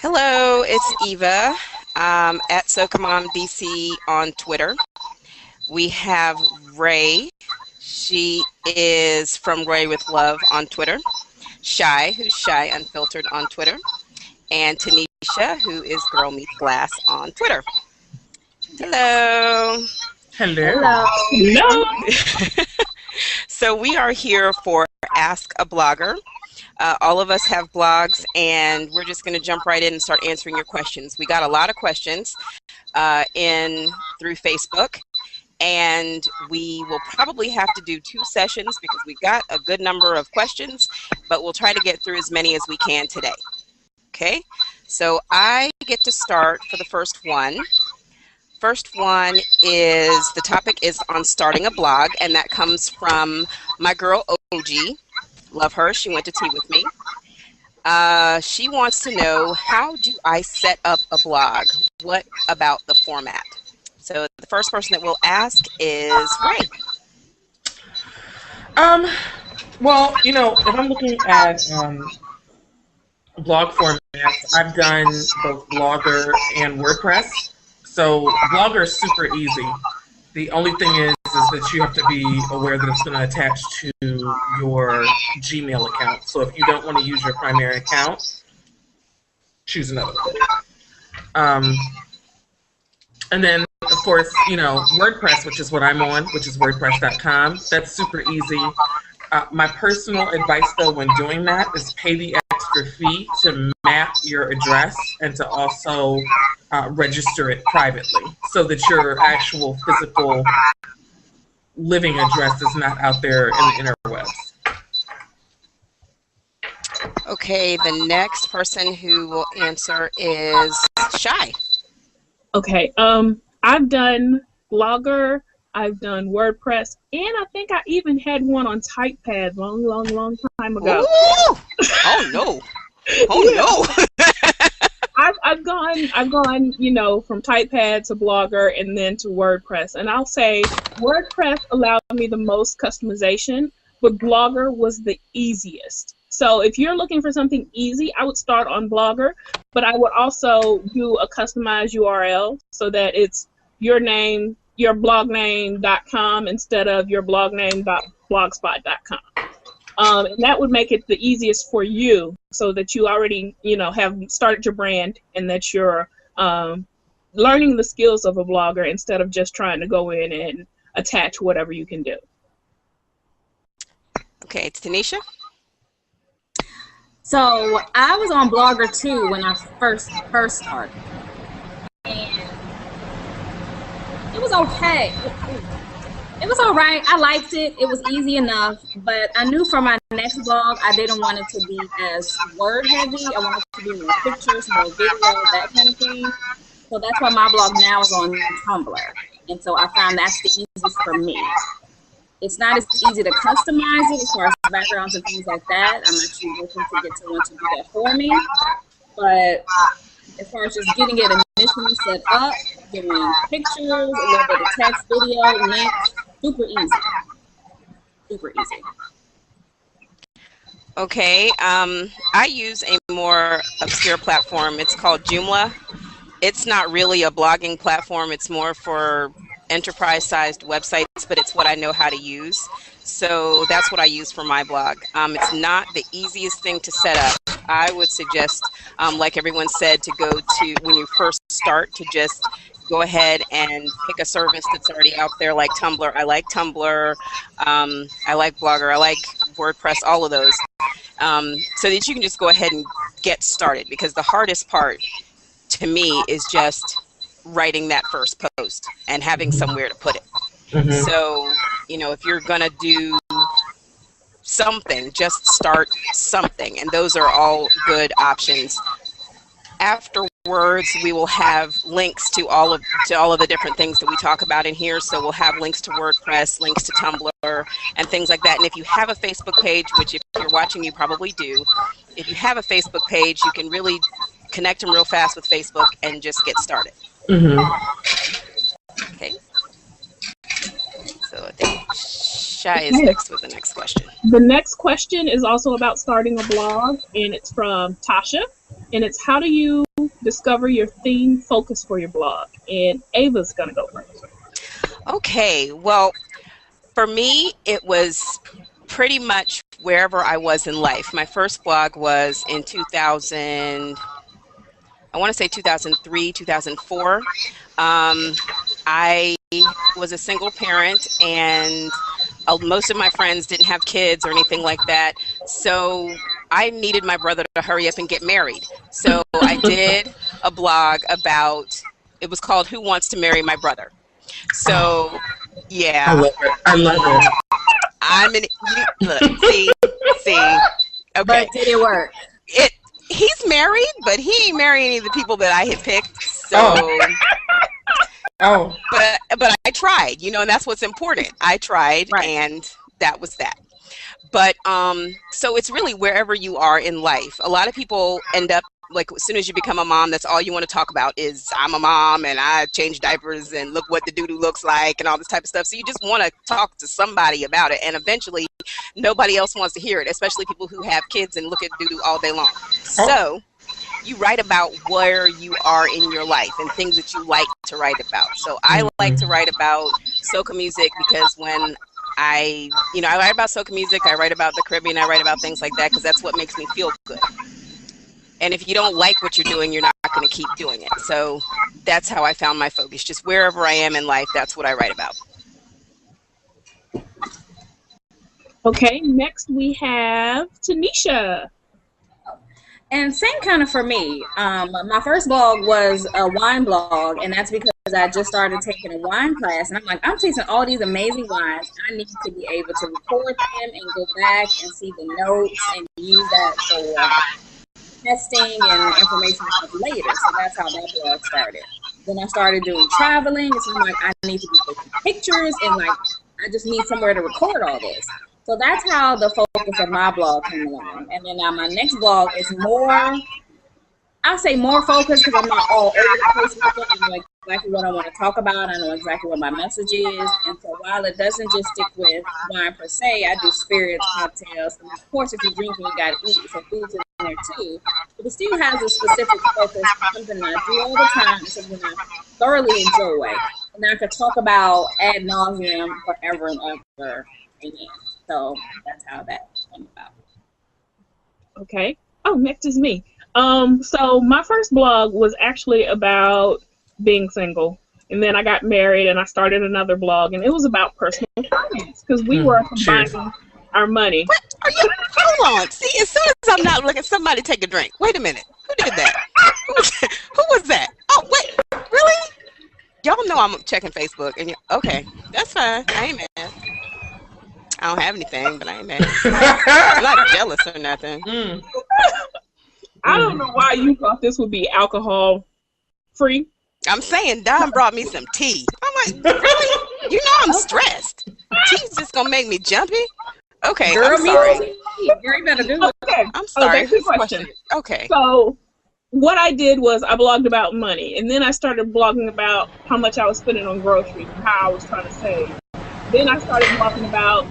Hello, it's Eva at SoCommomDC on Twitter. We have Ray. She is from Ray with Love on Twitter. Shai, who's Shai Unfiltered on Twitter. And Tanisha, who is Girl Meets Glass on Twitter. Hello. Hello. Hello. So we are here for Ask a Blogger. All of us have blogs, and we're just going to jump right in and start answering your questions. We got a lot of questions through Facebook, and we will probably have to do 2 sessions because we've got a good number of questions, but we'll try to get through as many as we can today. Okay, so I get to start for the first one. First one is, the topic is on starting a blog, and that comes from my girl OG. Love her. She went to tea with me. She wants to know, how do I set up a blog? What about the format? So the first person that we'll ask is Ray. Well, you know, if I'm looking at blog formats, I've done both Blogger and WordPress. So Blogger is super easy. The only thing is that you have to be aware that it's going to attach to your Gmail account. So if you don't want to use your primary account, choose another one. And then, of course, you know, WordPress, which is what I'm on, which is WordPress.com. That's super easy. My personal advice, though, when doing that is pay the extra fee to map your address and to also register it privately so that your actual physical living address is not out there in the interwebs. Okay, the next person who will answer is Shai. Okay, I've done Blogger, I've done WordPress, and I think I even had one on TypePad long time ago. Ooh! Oh no! Oh no! I've gone, you know, from TypePad to Blogger and then to WordPress. And I'll say WordPress allowed me the most customization, but Blogger was the easiest. So if you're looking for something easy, I would start on Blogger, but I would also do a customized URL so that it's your name, your blogname.com instead of your blogname.blogspot.com. And that would make it the easiest for you so that you already, you know, have started your brand and that you're learning the skills of a blogger instead of just trying to go in and attach whatever you can do. Okay, Tanisha? So I was on Blogger too when I first started. And it was okay. It was all right. I liked it. It was easy enough, but I knew for my next blog, I didn't want it to be as word heavy. I wanted it to be more pictures, more video, that kind of thing. So that's why my blog now is on Tumblr. And so I found that's the easiest for me. It's not as easy to customize it as far as backgrounds and things like that. I'm actually looking to get someone to do that for me. But as far as just getting it initially set up, doing pictures, a little bit of text, video, links, super easy. Super easy. Okay, I use a more obscure platform. It's called Joomla. It's not really a blogging platform. It's more for enterprise-sized websites, but it's what I know how to use. So that's what I use for my blog. It's not the easiest thing to set up. I would suggest, like everyone said, to go to, when you first start, to just go ahead and pick a service that's already out there, like Tumblr. I like Tumblr. I like Blogger. I like WordPress, all of those. So that you can just go ahead and get started, because the hardest part to me is just writing that first post and having somewhere to put it. Mm-hmm. So, you know, if you're gonna do something, just start something, and those are all good options. Afterwards, we will have links to all of the different things that we talk about in here. So we'll have links to WordPress, links to Tumblr, and things like that. And if you have a Facebook page, which if you're watching, you probably do, if you have a Facebook page, you can really connect them real fast with Facebook and just get started. Mm-hmm. Okay. So I think Shai is next with the next question. The next question is also about starting a blog, and it's from Tasha, and it's, how do you you discover your theme focus for your blog? And Ava's gonna go first. Okay, well, for me, it was pretty much wherever I was in life. My first blog was in 2000, I want to say 2003, 2004. I was a single parent, and most of my friends didn't have kids or anything like that. So I needed my brother to hurry up and get married. So I did a blog about, it was called Who Wants to Marry My Brother? So, yeah. I love it. I love it. I'm in, look, see, okay. But did it work? He's married, but he ain't married any of the people that I had picked. So, but I tried, you know, and that's what's important. I tried, Right. and that was that. But so it's really wherever you are in life. A lot of people end up, like, as soon as you become a mom, that's all you want to talk about is, I'm a mom and I change diapers and look what the doo-doo looks like and all this type of stuff. So you just want to talk to somebody about it, and eventually nobody else wants to hear it, especially people who have kids and look at doo-doo all day long. So you write about where you are in your life and things that you like to write about. So I like to write about soca music, because when I write about soca music, I write about the Caribbean, I write about things like that, because that's what makes me feel good. And if you don't like what you're doing, you're not going to keep doing it. So that's how I found my focus. Just wherever I am in life, that's what I write about. Okay, next we have Tanisha. And same kind of for me. My first blog was a wine blog, and that's because I just started taking a wine class, and I'm like, I'm tasting all these amazing wines. I need to be able to record them and go back and see the notes and use that for testing and information later. So that's how that blog started. Then I started doing traveling, and so I'm like, I need to be taking pictures, and like, I just need somewhere to record all this. So that's how the focus of my blog came along. And then now my next blog is more, I'll say more focused, because I'm not all over the place with it. I know exactly what I want to talk about. I know exactly what my message is. And so while it doesn't just stick with wine per se, I do spirits, cocktails. And of course, if you're drinking, you got to eat. So food's in there too. But it still has a specific focus, something I do all the time, something I thoroughly enjoy. And I could talk about ad nauseum forever and ever again. So that's how that came about. Okay. Oh, next is me. So my first blog was actually about being single, and then I got married and I started another blog, and it was about personal finance, because we were combining our money. What are you? Hold on. See, as soon as I'm not looking, somebody take a drink. Wait a minute. Who did that? Who was that? Oh, wait. Really? Y'all know I'm checking Facebook, and okay, that's fine. I ain't mad. I don't have anything, but I ain't mad. I'm not jealous or nothing. I don't know why you thought this would be alcohol free. I'm saying Don brought me some tea. I'm like, really? You know I'm stressed. Tea's just gonna make me jumpy. Okay, Girl, I'm sorry. You better do it. Okay. I'm sorry. That's the question. Okay. So what I did was I blogged about money, and then I started blogging about how much I was spending on groceries and how I was trying to save. Then I started blogging about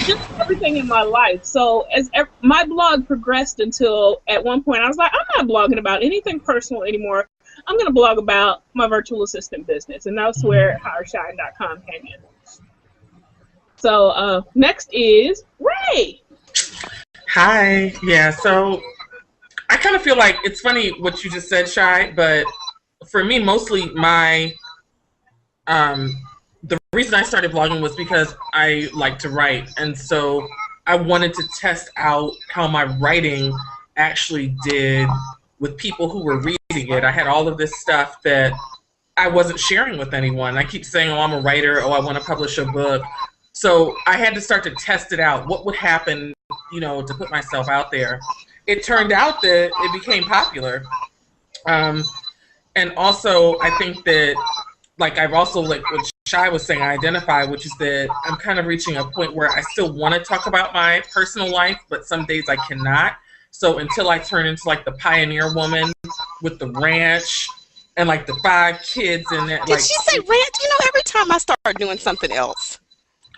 just everything in my life. So as my blog progressed until at one point I was like, I'm not blogging about anything personal anymore. I'm going to blog about my virtual assistant business, and that's where HireShai.com came in. So next is Ray. Hi. Yeah, so I kind of feel like it's funny what you just said, Shai, but for me, mostly my the reason I started blogging was because I like to write, and so I wanted to test out how my writing actually did with people who were reading it. I had all of this stuff that I wasn't sharing with anyone. I keep saying, oh, I'm a writer, oh, I want to publish a book. So I had to start to test it out. What would happen, you know, to put myself out there? It turned out that it became popular. And also, I think that, like, I've also, like what Shai was saying, I identify, which is that I'm kind of reaching a point where I still want to talk about my personal life, but some days I cannot. So until I turn into, like, the pioneer woman with the ranch and, like, the 5 kids and that, Did like, she say ranch? You know, every time I start doing something else.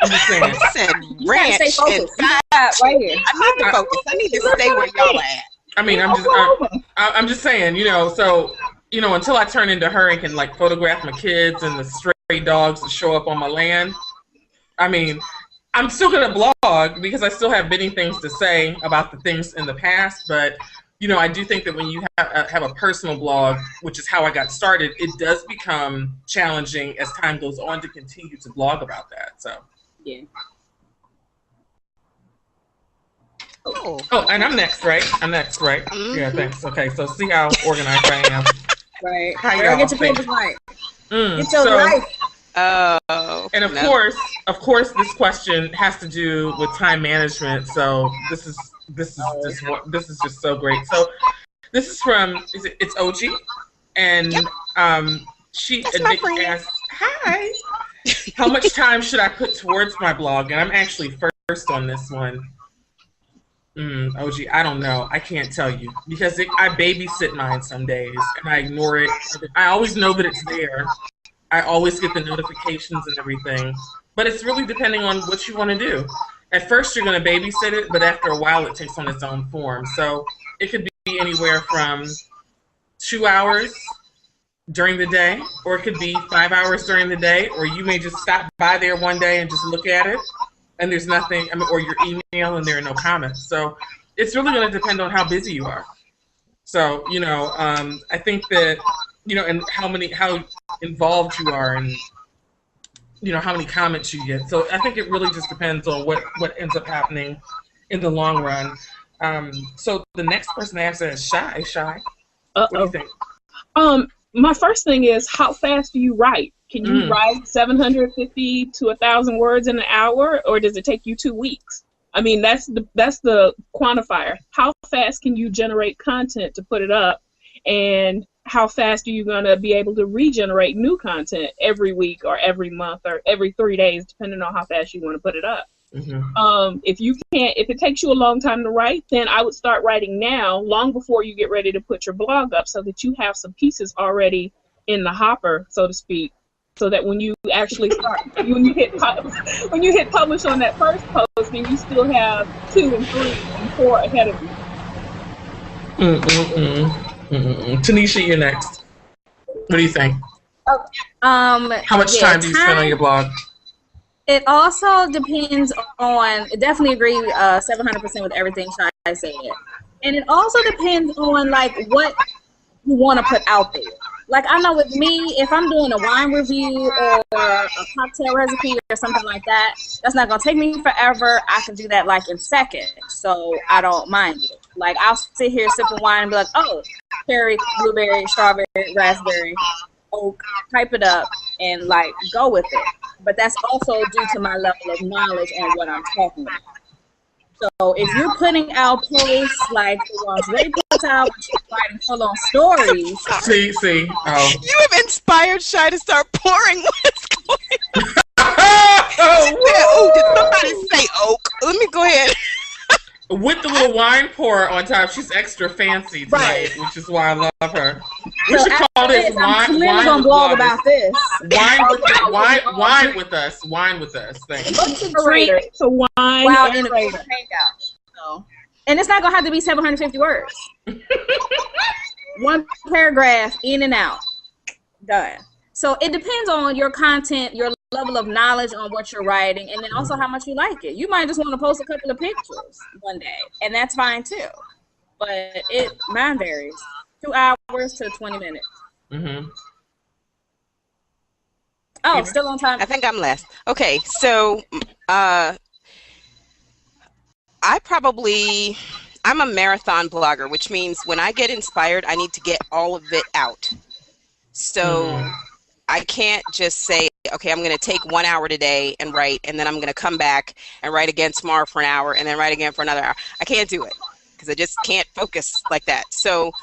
I'm just saying. I said You gotta ranch stay and focused. You got right here. I need to focus. I need to stay where y'all are at. I mean, I'm just saying, so, until I turn into her and can like photograph my kids and the stray dogs that show up on my land, I mean, I'm still going to blog because I still have many things to say about the things in the past. But, I do think that when you have a personal blog, which is how I got started, it does become challenging as time goes on to continue to blog about that. So, yeah. Oh, and I'm next, right? Mm-hmm. Yeah, thanks. Okay, so see how organized I am. Right. How Girl, y'all get your think? papers right. Get your So, life. and of course, this question has to do with time management. So this is just so great. So this is from it's OG, and she asked, "Hi, how much time should I put towards my blog?" And I'm actually first on this one. OG, I don't know. I can't tell you because I babysit mine some days and I ignore it. I always know that it's there. I always get the notifications and everything. But it's really depending on what you want to do. At first, you're going to babysit it, but after a while, it takes on its own form. So it could be anywhere from 2 hours during the day, or it could be 5 hours during the day, or you may just stop by there one day and just look at it. And there's nothing, or your email and there are no comments. So it's really going to depend on how busy you are. So, I think that, and how involved you are and, how many comments you get. So I think it really just depends on what ends up happening in the long run. So the next person I asked is Shai. Shai, what do you think? My first thing is, how fast do you write? Can you write 750 to 1,000 words in an hour, or does it take you 2 weeks? I mean, that's the quantifier. How fast can you generate content to put it up, and how fast are you going to be able to regenerate new content every week or every month or every 3 days, depending on how fast you want to put it up? If it takes you a long time to write, then I would start writing now, long before you get ready to put your blog up, so that you have some pieces already in the hopper, so to speak, so that when you actually start, when you hit publish on that first post, then you still have 2 and 3 and 4 ahead of you. Tanisha, you're next. What do you think? How much time do you spend on your blog? It also depends on, definitely agree 700% with everything Shai said. And it also depends on like what you want to put out there. Like I know with me, if I'm doing a wine review or a cocktail recipe or something like that, that's not going to take me forever. I can do that like in seconds, so I don't mind it. Like I'll sit here sipping wine and be like, oh, cherry, blueberry, strawberry, raspberry, oak, type it up and like go with it. But that's also due to my level of knowledge on what I'm talking about. So if you're putting out posts like the ones Ray puts out, when she's writing full-on stories. See. Oh. You have inspired Shai to start pouring what's going on. Oh, did somebody say oak? Let me go ahead. With the little wine pour on top, she's extra fancy tonight, which is why I love her. We should call this wine with blog about this. Wine with us. Wine with us. Thank you. What's a drink? So wine and a hangout. So, and it's not gonna have to be 750 words. One paragraph in and out. Done. So it depends on your content, your level of knowledge on what you're writing, and then also how much you like it. You might just want to post a couple of pictures one day, and that's fine too. But mine varies. 2 hours to 20 minutes. Oh, still on time. I think I'm last. Okay, so I'm a marathon blogger, which means when I get inspired, I need to get all of it out. So I can't just say, okay, I'm going to take 1 hour today and write, and then I'm going to come back and write again tomorrow for an hour, and then write again for another hour. I can't do it because I just can't focus like that. So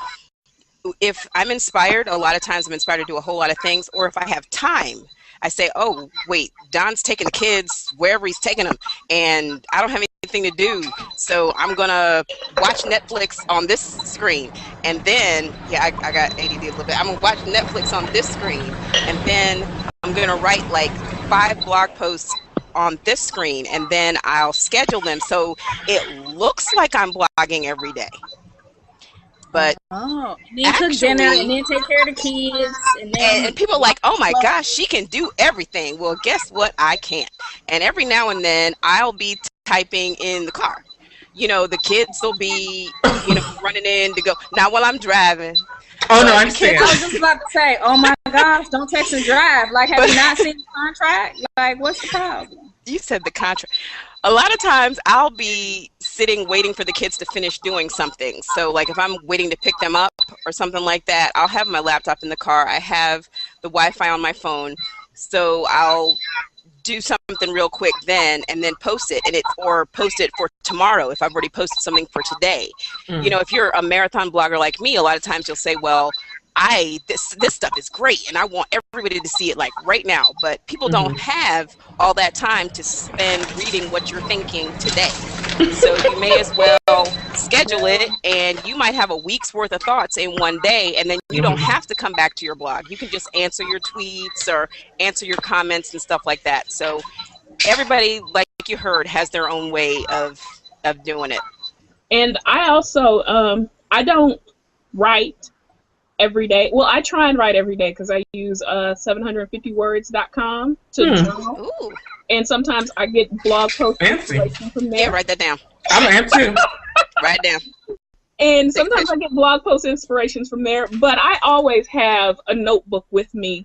if I'm inspired, a lot of times I'm inspired to do a whole lot of things, or if I have time, I say, oh, wait, Don's taking the kids wherever he's taking them, and I don't have anything to do, so I'm going to watch Netflix on this screen. And then, I got ADD a little bit. I'm going to watch Netflix on this screen, and then I'm going to write like 5 blog posts on this screen, and then I'll schedule them so it looks like I'm blogging every day. But and then cook dinner, and then take care of the kids, and then and people are like, oh my gosh, she can do everything. Well, guess what? I can't. And every now and then I'll be typing in the car. You know, the kids will be, you know, running in to go. Not while I'm driving. Oh no, I'm saying. I was just about to say, oh my gosh, don't text and drive. Like, have you not seen the contract? Like, what's the problem? You said the contract. A lot of times I'll be sitting waiting for the kids to finish doing something. So like if I'm waiting to pick them up or something like that, I'll have my laptop in the car. I have the Wi-Fi on my phone. So I'll do something real quick then and then post it, or post it for tomorrow if I've already posted something for today. You know, if you're a marathon blogger like me, a lot of times you'll say, well, this stuff is great and I want everybody to see it like right now, but people don't have all that time to spend reading what you're thinking today. So you may as well schedule it, and you might have a week's worth of thoughts in one day, and then you don't have to come back to your blog. You can just answer your tweets or answer your comments and stuff like that. So everybody, like you heard, has their own way of doing it. And I also I don't write every day. Well, I try and write every day because I use 750words.com to journal. Ooh. And sometimes I get blog posts inspiration from there. Yeah, write that down. I am too. Write it down. And sometimes I get blog post inspirations from there, but I always have a notebook with me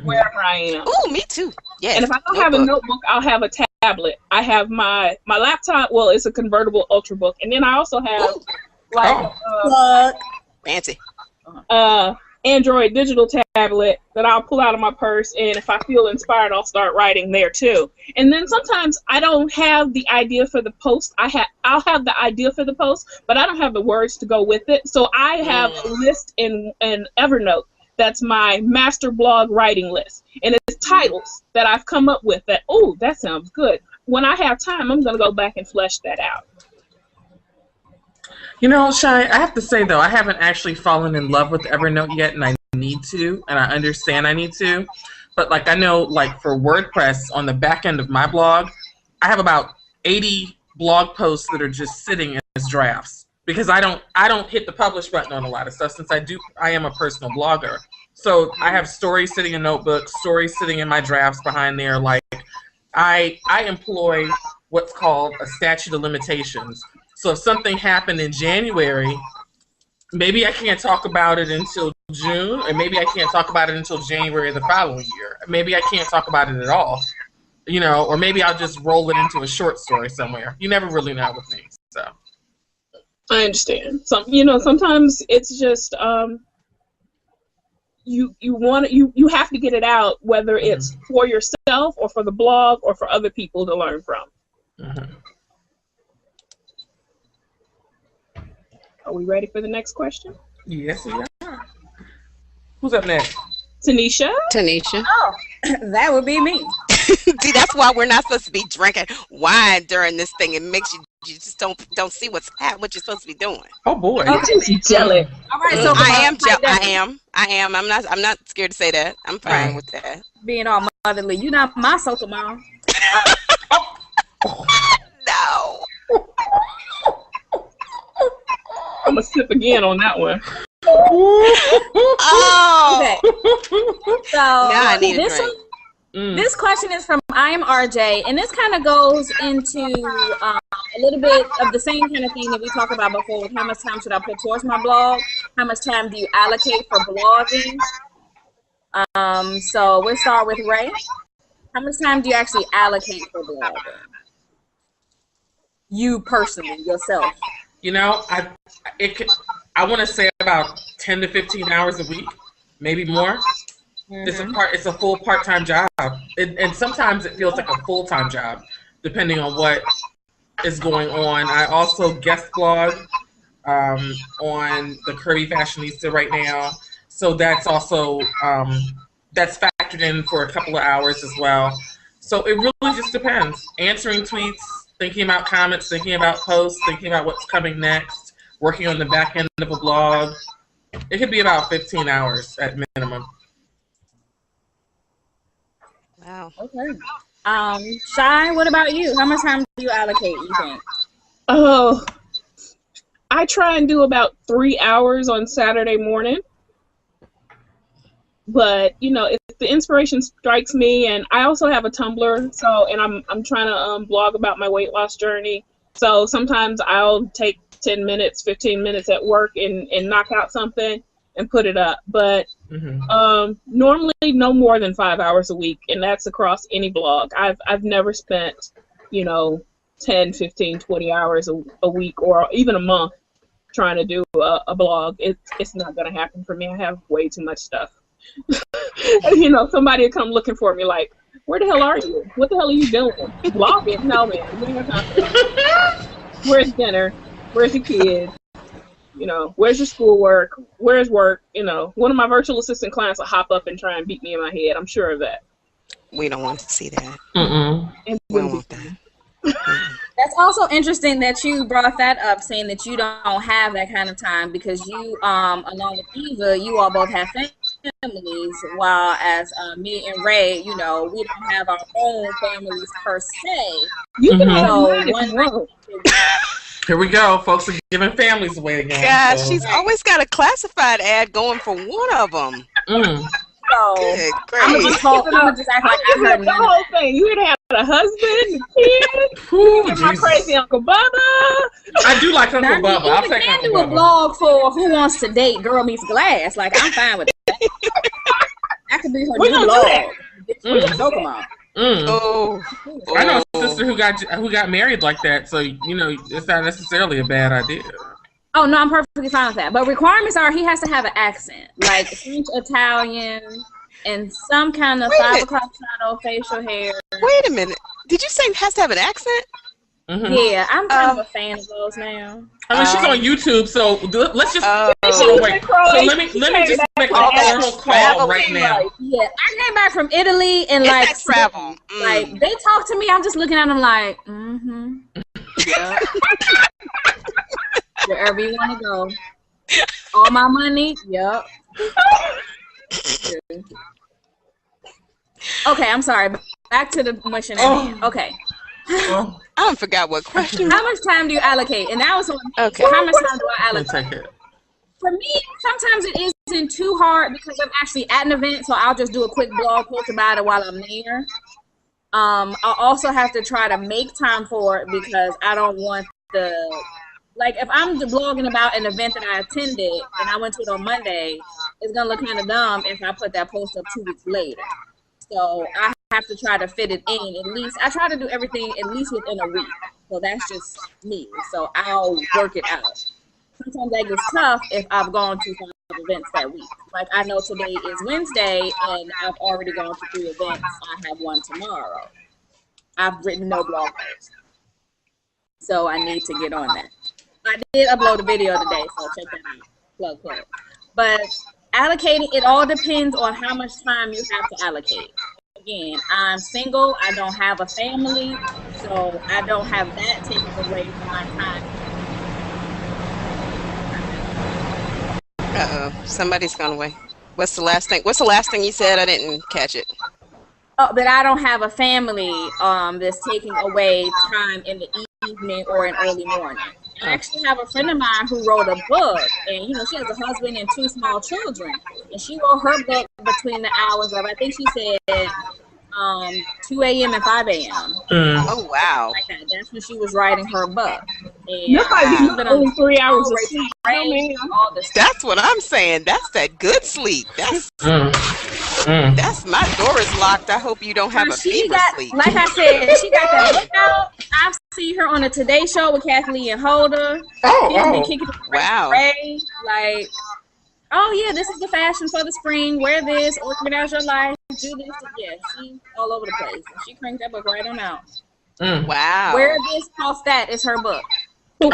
wherever I am. Oh, me too. Yes. And if I don't have a notebook, I'll have a tablet. I have my laptop. Well, it's a convertible ultrabook, and then I also have fancy Android digital tablet that I'll pull out of my purse, and if I feel inspired, I'll start writing there too. And then sometimes I don't have the idea for the post. I'll have the idea for the post, but I don't have the words to go with it. So I have a list in Evernote that's my master blog writing list, and it's titles that I've come up with that, oh, that sounds good. When I have time, I'm going to go back and flesh that out. You know, Shai, I have to say, though, I haven't actually fallen in love with Evernote yet, and I need to, and I understand I need to. But, like, I know, like, for WordPress, on the back end of my blog, I have about 80 blog posts that are just sitting as drafts because I don't hit the publish button on a lot of stuff since I am a personal blogger. So I have stories sitting in notebooks, stories sitting in my drafts behind there. Like, I employ what's called a statute of limitations. So if something happened in January, maybe I can't talk about it until June, or maybe I can't talk about it until January of the following year. Maybe I can't talk about it at all, you know, or maybe I'll just roll it into a short story somewhere. You never really know with me, so. I understand. Sometimes it's just you have to get it out, whether it's for yourself or for the blog or for other people to learn from. Are we ready for the next question? Yes, we are. Who's up next? Tanisha. Oh, that would be me. See, that's why we're not supposed to be drinking wine during this thing. It makes you just don't see what you're supposed to be doing. Oh boy. Oh, she's jealous. All right, so I am. I'm not scared to say that. I'm fine with that. Being all motherly, you're not my social mom. No. I'm gonna sip again on that one. Oh. So now I need a drink. This question is from I am RJ, and this kind of goes into a little bit of the same kind of thing that we talked about before with how much time should I put towards my blog? How much time do you allocate for blogging? So we'll start with Ray. How much time do you actually allocate for blogging? You personally, yourself. You know, I want to say about 10 to 15 hours a week, maybe more. It's a full part-time job, and sometimes it feels like a full-time job, depending on what is going on. I also guest blog on the Curvy Fashionista right now, so that's also that's factored in for a couple of hours as well. So it really just depends. Answering tweets, thinking about comments, thinking about posts, thinking about what's coming next, working on the back end of a blog. It could be about 15 hours at minimum. Wow. Okay. Shai, what about you? How much time do you allocate, you think? Oh, I try and do about 3 hours on Saturday morning. But you know, if the inspiration strikes me, and I also have a Tumblr, so and I'm trying to blog about my weight loss journey. So sometimes I'll take 10 minutes, 15 minutes at work and knock out something and put it up. But normally no more than 5 hours a week, and that's across any blog. I've never spent, you know, 10, 15, 20 hours a week or even a month trying to do a blog. It's not going to happen for me. I have way too much stuff. You know, somebody will come looking for me like, where the hell are you? What the hell are you doing? Blogging? No, man. We don't have time for that. Where's dinner? Where's your kids? You know, where's your schoolwork? Where's work? You know, one of my virtual assistant clients will hop up and try and beat me in my head. I'm sure of that. We don't want to see that. And We don't want that. That's also interesting that you brought that up, saying that you don't have that kind of time because you, along with Eva, you all both have families, while as me and Ray, you know, we don't have our own families per se. You can Here we go. Folks are giving families away again. God, so. she's always got a classified ad going for one of them. So Good, I'm great. just act like I heard the none of whole that. thing. You would have a husband, a kid, Ooh, and my Jesus. crazy Uncle Bubba. I do like Uncle Now, Bubba. I'll you take can Uncle do a Bubba. blog for Who Wants to Date Girl Meets Glass. Like, I'm fine with that. That could be her We new gonna do blog. that. Pokemon. Oh, I know a sister who got married like that, so you know it's not necessarily a bad idea. Oh no, I'm perfectly fine with that. But requirements are he has to have an accent, like French, Italian, and some kind of 5 o'clock shadow, facial hair. Wait a minute. Did you say it has to have an accent? Yeah, I'm kind of a fan of those now. I mean, she's on YouTube, so let's just wait. So let me just make a formal call right now. Yeah, I came back from Italy and It's like that travel. like they talk to me. I'm just looking at them like, yeah. Wherever you want to go. All my money, yep. Okay, I'm sorry. Back to the mission at hand. Okay. Oh, I forgot what question. How much time do you allocate? And that was on Okay. so how much time do I I'll allocate? take it. For me, sometimes it isn't too hard because I'm actually at an event, so I'll just do a quick blog post about it while I'm there. I'll also have to try to make time for it because I don't want like if I'm blogging about an event that I attended and I went to it on Monday, it's gonna look kind of dumb if I put that post up 2 weeks later. So I have to try to fit it in at least. I try to do everything at least within a week. So that's just me. So I'll work it out. Sometimes that gets tough if I've gone to some events that week. Like I know today is Wednesday and I've already gone to 3 events. I have one tomorrow. I've written no blog post. So I need to get on that. I did upload a video today, so check that out. Plug. But allocating, it all depends on how much time you have to allocate. Again, I'm single, I don't have a family, so I don't have that taken away from my time. Somebody's gone away. What's the last thing you said? I didn't catch it. Oh, that I don't have a family that's taking away time in the evening or in early morning. I actually have a friend of mine who wrote a book, and you know she has a husband and 2 small children, and she wrote her book between the hours of I think she said 2 a.m. and 5 a.m. Oh wow! Like that. That's when she was writing her book. And Nobody only 3 hours of sleep. That's what I'm saying. That's that good sleep. That's my door is locked. I hope you don't have a fever sleep. Like I said, she got that book out. I see her on the Today Show with Kathleen and Holder. Wow. Ray, like, oh yeah, this is the fashion for the spring. Wear this, organize your life, do this. Yeah, she's all over the place. She cranked that book right on out. Wow. Wear this, cost that is her book. But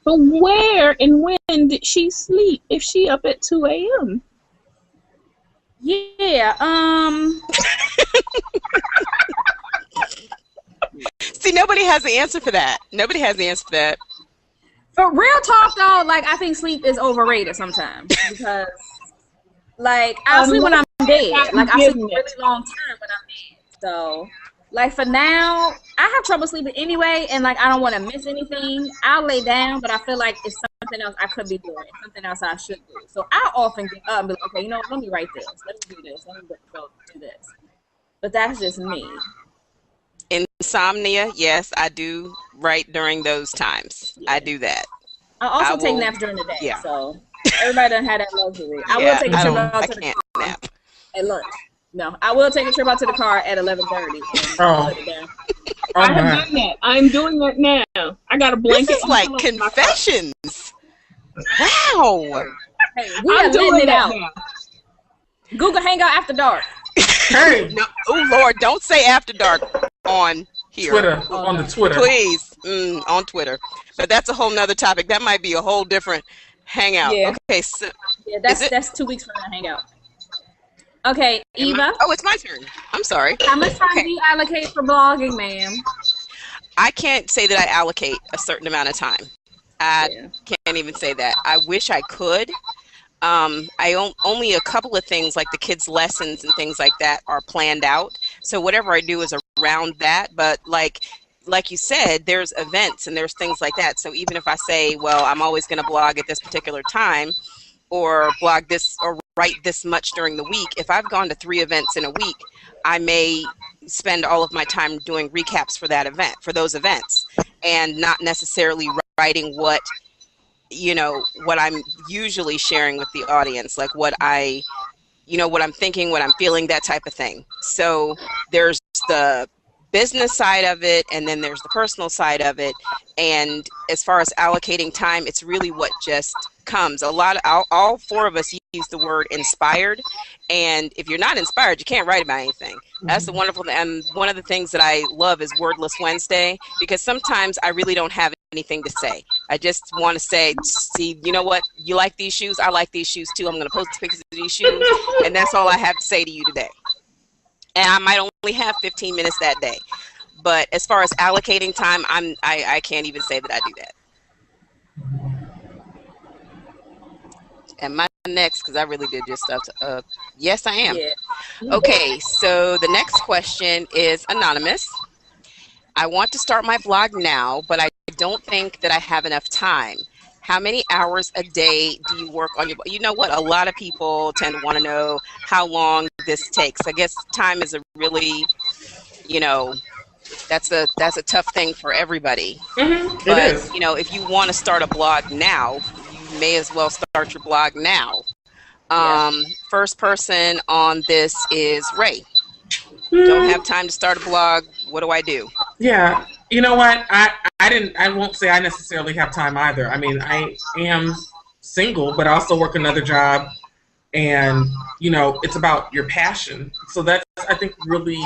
where and when did she sleep if she up at 2 a.m.? Yeah, See, nobody has the answer for that. Nobody has the answer for that. For real talk though, like I think sleep is overrated sometimes because like I sleep when I'm dead. Like I sleep a really long time when I'm dead. So Like for now, I have trouble sleeping anyway, and like I don't want to miss anything. I'll lay down, but I feel like it's something else I could be doing, something else I should do. So I often get up and be like, okay, you know what? Let me write this. Let me do this. Let me go do this. But that's just me. Insomnia, yes, I do write during those times. Yeah. I do that. I also I take will- naps during the day, yeah. so everybody doesn't have that luxury. I Yeah, will take a I trip don't- out I to the can't car nap. at lunch. No, I will take a trip out to the car at 11:30. Oh. Put it down. Oh I have my. done that. I'm doing that now. I got a blanket. This is and like pillow in my car. confessions. Wow. Hey, we are I'm letting doing it that out. now. Google Hangout after dark. Hey, No, oh Lord, don't say after dark on here. Twitter, on the Twitter. Please, on Twitter. But that's a whole nother topic. That might be a whole different hangout. Yeah. Okay, so Yeah, Is it- that's 2 weeks from the Hangout. Okay, Eva, oh, it's my turn. I'm sorry. how much time Okay. do you allocate for blogging, ma'am? I can't say that I allocate a certain amount of time. I Yeah. can't even say that. I wish I could. Only a couple of things like the kids' lessons and things like that are planned out. So whatever I do is around that. But like you said, there's events and there's things like that. So even if I say, well, I'm always going to blog at this particular time, or blog this or write this much during the week, if I've gone to 3 events in a week, I may spend all of my time doing recaps for that event, for those events, and not necessarily writing what I'm usually sharing with the audience, like what I'm thinking, what I'm feeling, that type of thing. So there's the business side of it, and then there's the personal side of it. And as far as allocating time, it's really what just comes. All 4 of us use the word inspired, and if you're not inspired, you can't write about anything. That's the wonderful thing. And one of the things that I love is Wordless Wednesday, because sometimes I really don't have anything to say. I just want to say, see, you know what? You like these shoes? I like these shoes too. I'm going to post pictures of these shoes, and that's all I have to say to you today. And I might only have 15 minutes that day. But as far as allocating time, I can't even say that I do that. Am I next? Because I really did just stuff. Yes, I am. Yeah. Okay, so the next question is anonymous. I want to start my blog now, but I don't think that I have enough time. How many hours a day do you work on your blog? You know what? A lot of people tend to want to know how long this takes. I guess time is a really, that's a tough thing for everybody. It But, is. if you want to start a blog now, you may as well start your blog now. First person on this is Ray. Don't have time to start a blog. What do I do? Yeah, you know what? I won't say I necessarily have time either. I mean, I am single, but I also work another job, and it's about your passion. So that's, I think, really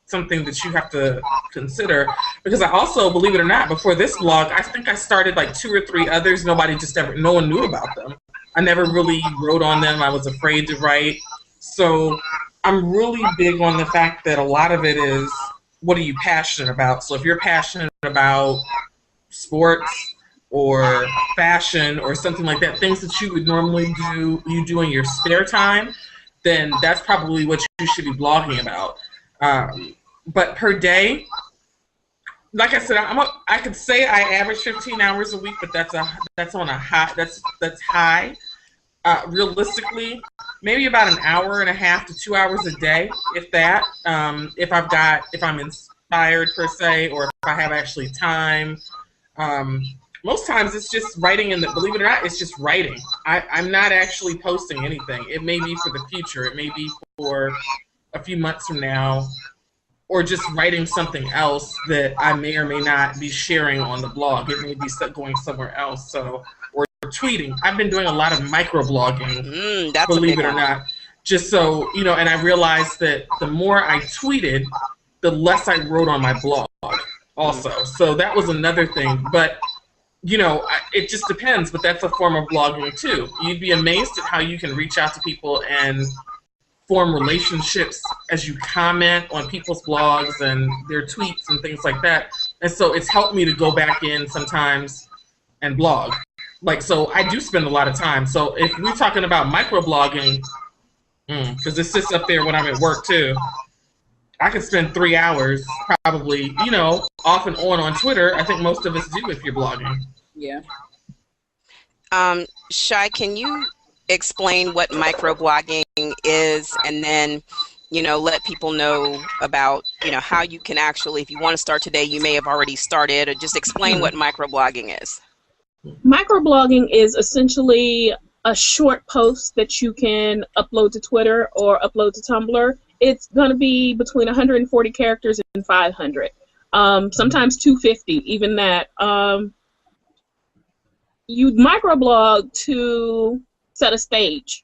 something that you have to consider, because I also, believe it or not, before this blog, I think I started like 2 or 3 others. No one knew about them. I never really wrote on them. I was afraid to write. So I'm really big on the fact that a lot of it is, what are you passionate about? So if you're passionate about sports or fashion or something like that, things that you would normally do in your spare time, then that's probably what you should be blogging about. But per day, like I said, I could say I average 15 hours a week, but that's on a high. That's high. Realistically, maybe about an hour and a half to 2 hours a day, if that. If I'm inspired per se, or if I have actually time. Most times it's just writing, and believe it or not, it's just writing. I'm not actually posting anything. It may be for the future. It may be for a few months from now, or just writing something else that I may or may not be sharing on the blog. It may be going somewhere else. So, or tweeting. I've been doing a lot of microblogging, believe it or not. Just so, and I realized that the more I tweeted, the less I wrote on my blog also. So that was another thing. But, it just depends. But that's a form of blogging too. You'd be amazed at how you can reach out to people and form relationships as you comment on people's blogs and their tweets and things like that. And so it's helped me to go back in sometimes and blog. So I do spend a lot of time. So if we're talking about microblogging, because this sits up there when I'm at work too, I could spend 3 hours probably, you know, off and on Twitter. I think most of us do if you're blogging. Yeah. Shai, can you explain what microblogging is, and then, you know, let people know about, you know, how you can actually, if you want to start today, you may have already started, or just explain what microblogging is. Microblogging is essentially a short post that you can upload to Twitter or upload to Tumblr. It's going to be between 140 characters and 500. Sometimes 250, even that. You microblog to set a stage,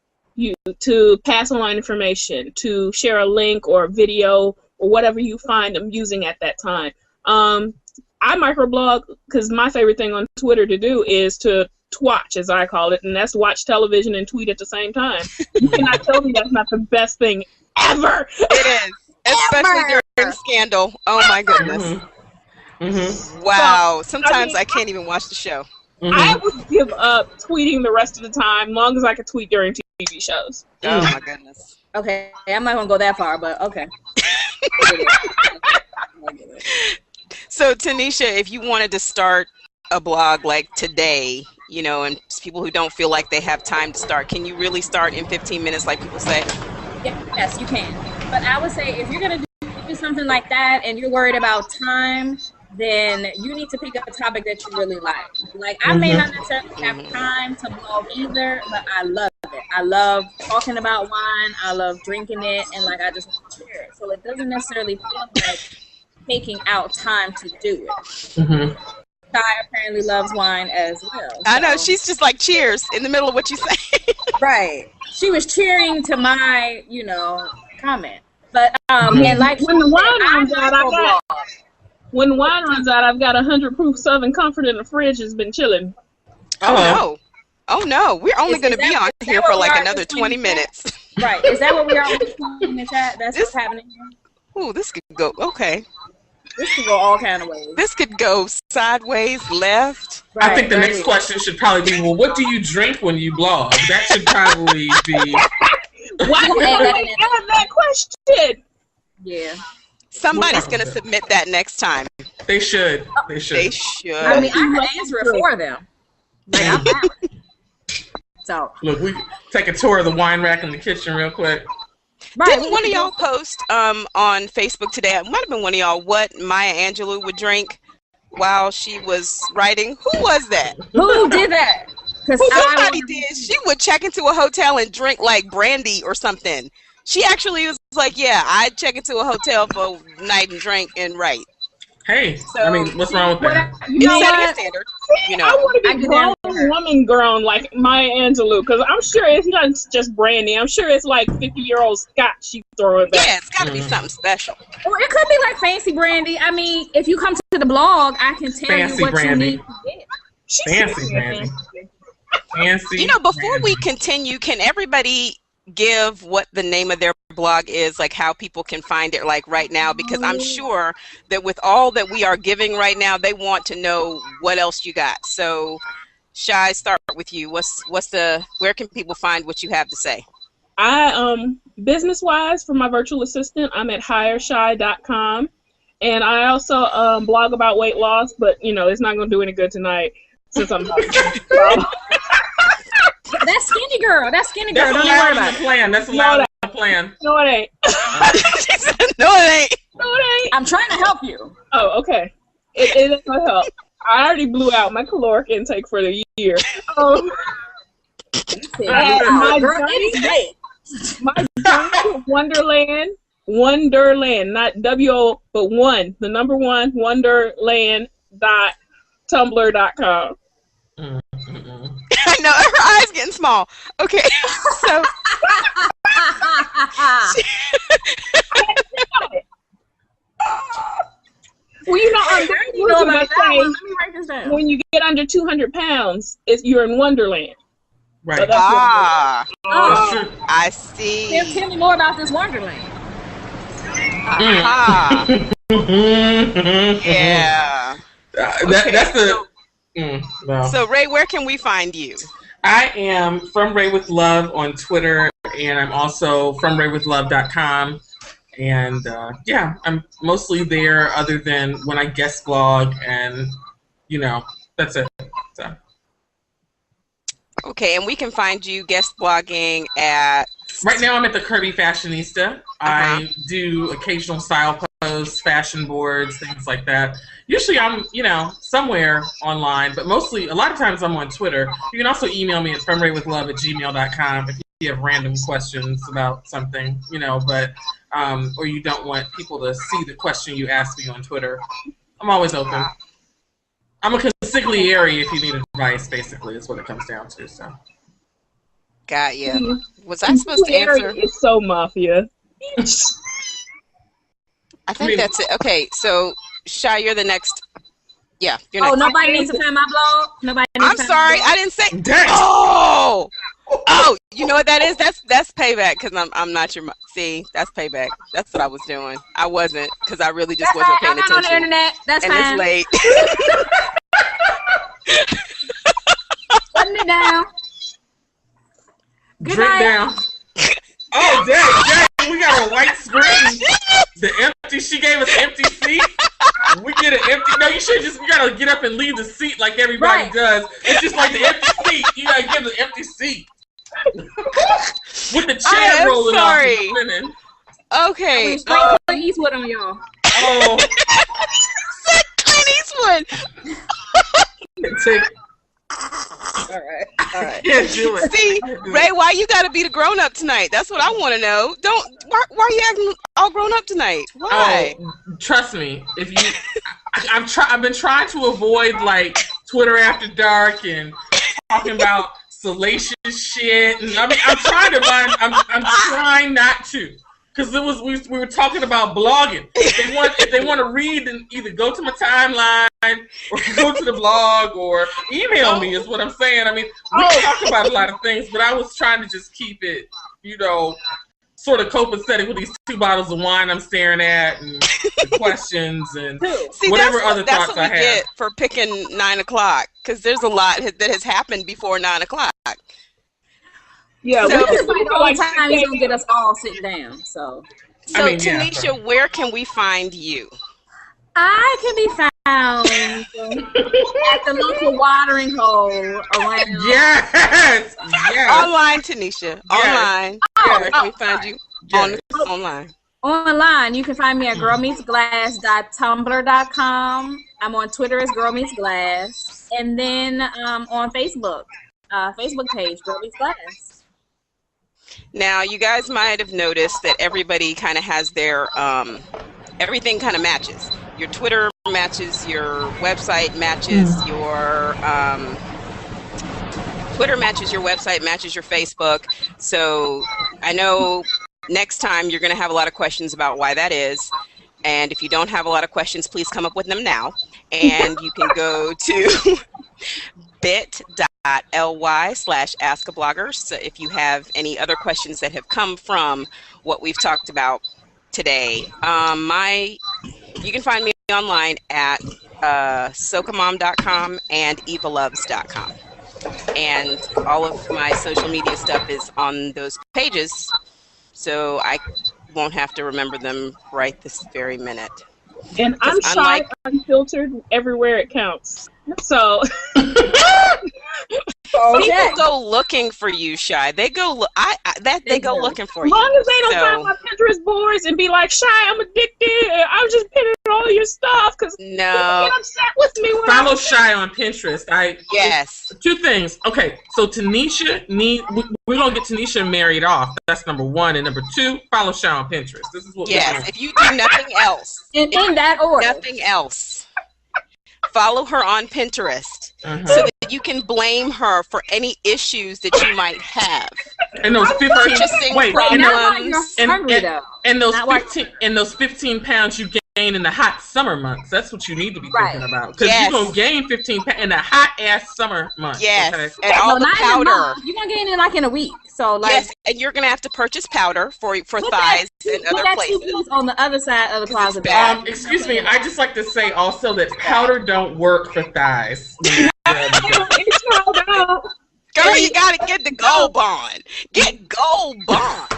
to pass along information, to share a link or a video or whatever you find amusing at that time. I microblog because my favorite thing on Twitter to do is to twatch, as I call it, and that's watch television and tweet at the same time. You cannot tell me that's not the best thing ever. It is, especially during Scandal. Oh my goodness. Wow. Sometimes I can't even watch the show. I would give up tweeting the rest of the time, long as I could tweet during TV shows. Oh my goodness. Okay, I'm not gonna go that far, but okay. So Tanisha, if you wanted to start a blog like today, you know, and people who don't feel like they have time to start, can you really start in 15 minutes like people say? Yes, you can. But I would say if you're going to do something like that and you're worried about time, then you need to pick up a topic that you really like. Like, I may not necessarily have time to blog either, but I love it. I love talking about wine. I love drinking it, and like I just want to share it. So it doesn't necessarily feel like taking out time to do it. Shai apparently loves wine as well. So. I know, she's just like cheers in the middle of what you say. Right. She was cheering to my, you know, comment. But and like when the wine runs out, when wine runs out, I've got 100 proof Southern Comfort in the fridge. Has been chilling. Oh no! Oh no! We're only going to be on here for like another 20 minutes. Right? Is that what we are in the chat? That's what's happening here. Ooh, this could go. Okay. This could go all kind of ways. This could go sideways, left. Right, I think the next question should probably be, well, what do you drink when you blog? That should probably be. Why did they have that question? Yeah. Somebody's going to submit that next time. They should. They should. They should. I mean, I can answer it for them. Like, I'm out. So. Look, we take a tour of the wine rack in the kitchen real quick. Right. Didn't one of y'all post on Facebook today, it might have been one of y'all, what Maya Angelou would drink while she was writing? Who was that? Who did that? Somebody did. She would check into a hotel and drink like brandy or something. She actually was like, yeah, I'd check into a hotel for a night and drink and write. Hey, so, I mean, what's wrong with that? You know what? Standard, you know. I want to be woman grown like Maya Angelou, because I'm sure it's not just brandy. I'm sure it's like 50-year-old scotch she throwing back. Yeah, it's got to be something special. Well, it could be like fancy brandy. I mean, if you come to the blog, I can tell fancy you what brandy. you need to get. Fancy brandy. Fancy. You know, before we continue, can everybody give what the name of their blog is, like how people can find it like right now, because I'm sure that with all that we are giving right now, they want to know what else you got. So Shai, start with you. Where can people find what you have to say? I business wise, for my virtual assistant, I'm at hireshai.com, and I also blog about weight loss, but you know it's not going to do any good tonight since I'm That's skinny girl. That's skinny girl. Don't worry about it. Plan. That's allowed in the plan. No, it ain't. She said, no, it ain't. No, it ain't. I'm trying to help you. Oh, okay. It ain't gonna help. I already blew out my caloric intake for the year. My journey to Wonderland, not W-O, but one, the number one, wonderland.tumblr.com. I know, her eyes getting small. Okay, so well, you know, when you get under 200 pounds, you're in Wonderland. Right. So I see. Tell me more about this Wonderland. Yeah. That's the. No. So Ray, where can we find you? I am from Ray with Love on Twitter, and I'm also from raywithlove.com. And yeah, I'm mostly there other than when I guest blog, and that's it. So. Okay, and we can find you guest blogging at... Right now I'm at the Kirby Fashionista. I do occasional style posts, fashion boards, things like that. Usually I'm, somewhere online, but mostly, a lot of times I'm on Twitter. You can also email me at femraywithlove@gmail.com if you have random questions about something, but, or you don't want people to see the question you ask me on Twitter. I'm always open. I'm a consigliere if you need advice, basically, is what it comes down to, so. Got you. Was I supposed to answer? It's so mafia. I think that's it. Okay, so Shai, you're the next. Yeah, you're next. Oh, nobody needs to find my blog. Nobody. I'm sorry, I didn't say. Dang. Oh, you know what that is? That's payback because I'm not your. See, that's payback. That's what I was doing. I wasn't because I really just wasn't paying attention. I'm not on the internet. That's and fine. it's late. Putting it down. Good Drink night. down. Oh, dang, we got a white screen. She gave us empty seat. We get an empty, no, you gotta get up and leave the seat like everybody does. It's just like the empty seat. You gotta give the empty seat. With the chair rolling off the linen. Okay. Straight Clint Eastwood on y'all. Oh. Said Clint Eastwood. All right. Yeah, do it. See, Ray, why you gotta be the grown up tonight? That's what I want to know. Why are you acting all grown up tonight? Why? Oh, trust me, I've been trying to avoid like Twitter after dark and talking about salacious shit, and I'm trying to find. I'm trying not to. Because we were talking about blogging. If they want to read, then either go to my timeline or go to the blog or email me is what I'm saying. I mean, we talk about a lot of things, but I was trying to just keep it, sort of copacetic with these 2 bottles of wine I'm staring at and the questions and whatever other thoughts I have. That's what we get for picking 9 o'clock because there's a lot that has happened before 9 o'clock. Yeah, so this is like the only time he's gonna get us all sitting down. So Tanisha, where can we find you? I can be found at the local watering hole around. Yes. Online, Tanisha. Online. Where can we find you? Online. Online, you can find me at girlmeetsglass.tumblr.com. I'm on Twitter as Girl Meets Glass, and then on Facebook page Girl Meets Glass. Now, you guys might have noticed that everybody kind of has their, everything kind of matches. Your Twitter matches, your website matches, your Twitter matches your website, matches your Facebook. So I know next time you're going to have a lot of questions about why that is. And if you don't have a lot of questions, please come up with them now. And you can go to bit.ly/askablogger. So if you have any other questions that have come from what we've talked about today, you can find me online at socamom.com and evaloves.com. And all of my social media stuff is on those pages, so I won't have to remember them right this very minute. And I'm Shai, unfiltered, everywhere it counts. So people go looking for you, Shai. They go. They go looking for you. As long as they don't find my Pinterest boards and be like, Shai, I'm addicted. I'm just pinning all your stuff because people get upset with me. Follow Shai on Pinterest. Yes. 2 things. Okay, so Tanisha we're gonna get Tanisha married off. That's number 1, and number 2, follow Shai on Pinterest. This is what. Yes. If you do nothing else, in that order, nothing else. Follow her on Pinterest so that you can blame her for any issues that you might have. And those 15 problems. And those 15 pounds you gain in the hot summer months. That's what you need to be thinking about. Because you're gonna gain 15 pounds in the hot ass summer months. Yes. Okay? And all the powder. You're gonna gain it like in a week. So like and you're gonna have to purchase powder for thighs and other places. On the other side of the closet. Excuse me, I just like to say also that powder don't work for thighs. Girl, you gotta get the Gold Bond. Get Gold Bond.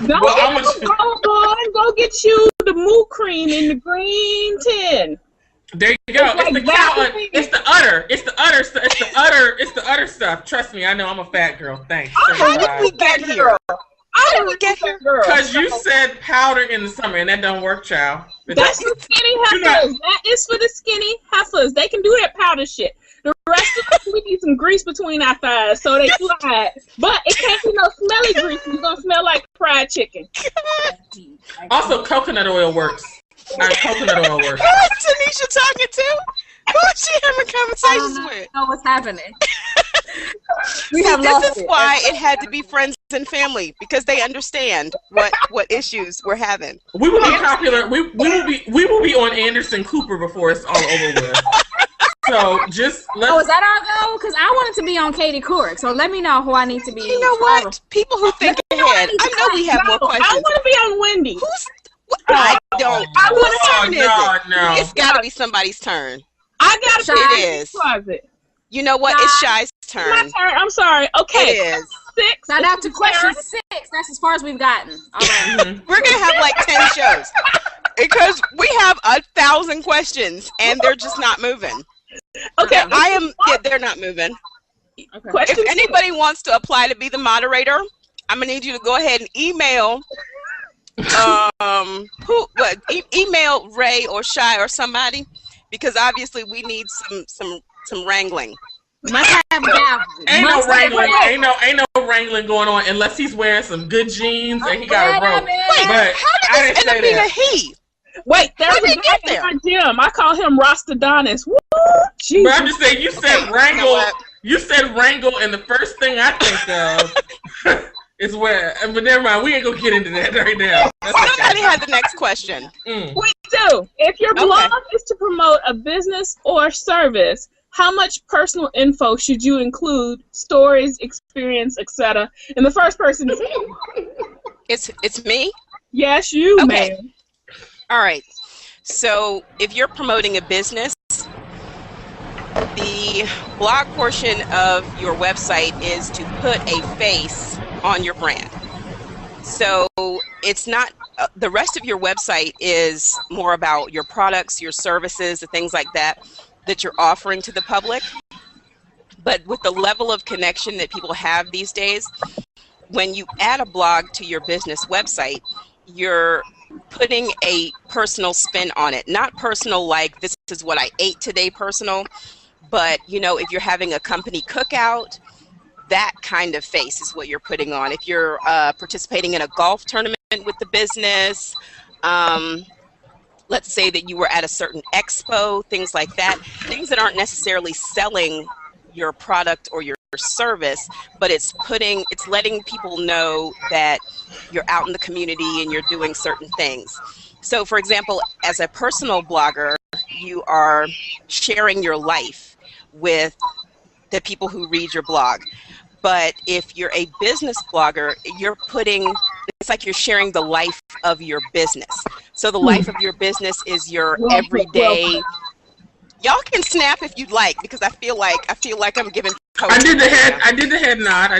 Go get you the the mood cream in the green tin. There you go. It's It's, like the cow. Vaseline. It's the udder. It's the udder. It's the udder. It's the udder stuff. Trust me, I know I'm a fat girl. Thanks. How did we get here? How did we get here? Because you said powder in the summer, and that don't work, child. That's for skinny heifers. That is for the skinny heifers. They can do that powder shit. The rest of us, we need some grease between our thighs so they slide. But it can't be no smelly grease. It's going to smell like fried chicken. Also, coconut oil works. Coconut oil works. Who is Tanisha talking to? Who is she having conversations with? I don't know what's happening. See, this is why it had to be friends and family, because they understand what issues we're having. We will be popular. We will be on Anderson Cooper before it's all over with. So just let's. Oh, is that our goal? Because I wanted to be on Katie Couric, so let me know who I need to be. You know what? People who think ahead. I know we have more questions. I want to be on Wendy. I don't. Whose turn is it? No. It's got to be somebody's turn. I got to It is. closet. You know what? It's Shai's turn. My turn. I'm sorry. Okay. It is. 6. Now down to question 6. That's as far as we've gotten. All right. We're gonna have like 10 shows because we have 1,000 questions and they're just not moving. Okay. They're not moving. Okay. Question If anybody wants to apply to be the moderator, I'm gonna need you to go ahead and email. Email Ray or Shai or somebody, because obviously we need some wrangling. Must have gavel. Ain't no wrangling going on unless he's wearing some good jeans and he got a rope. Wait, But how did this end up being a he? Wait, there's How did a it get guy in there? my gym. I call him Rastadonis. Woo! Jesus. But I'm just saying, you said wrangle. You know what? You said wrangle, and the first thing I think of is where. But never mind, we ain't gonna get into that right now. That's Somebody had the next question. We do. If your blog is to promote a business or service, how much personal info should you include? Stories, experience, etc. And the first person is It's me. yes, you, Okay. man. All right. So if you're promoting a business, the blog portion of your website is to put a face on your brand. So it's not, the rest of your website is more about your products, your services, the things like that you're offering to the public. But with the level of connection that people have these days, when you add a blog to your business website, you're putting a personal spin on it. Not personal like this is what I ate today personal, but you know, if you're having a company cookout, that kind of face is what you're putting on. If you're participating in a golf tournament with the business, let's say that you were at a certain expo, things like that, things that aren't necessarily selling your product or your service, but it's letting people know that you're out in the community and you're doing certain things. So for example, as a personal blogger, you are sharing your life with the people who read your blog. But if you're a business blogger, it's like you're sharing the life of your business. So the life of your business is your everyday. Y'all can snap if you'd like, because I feel like I'm giving. I did the head nod.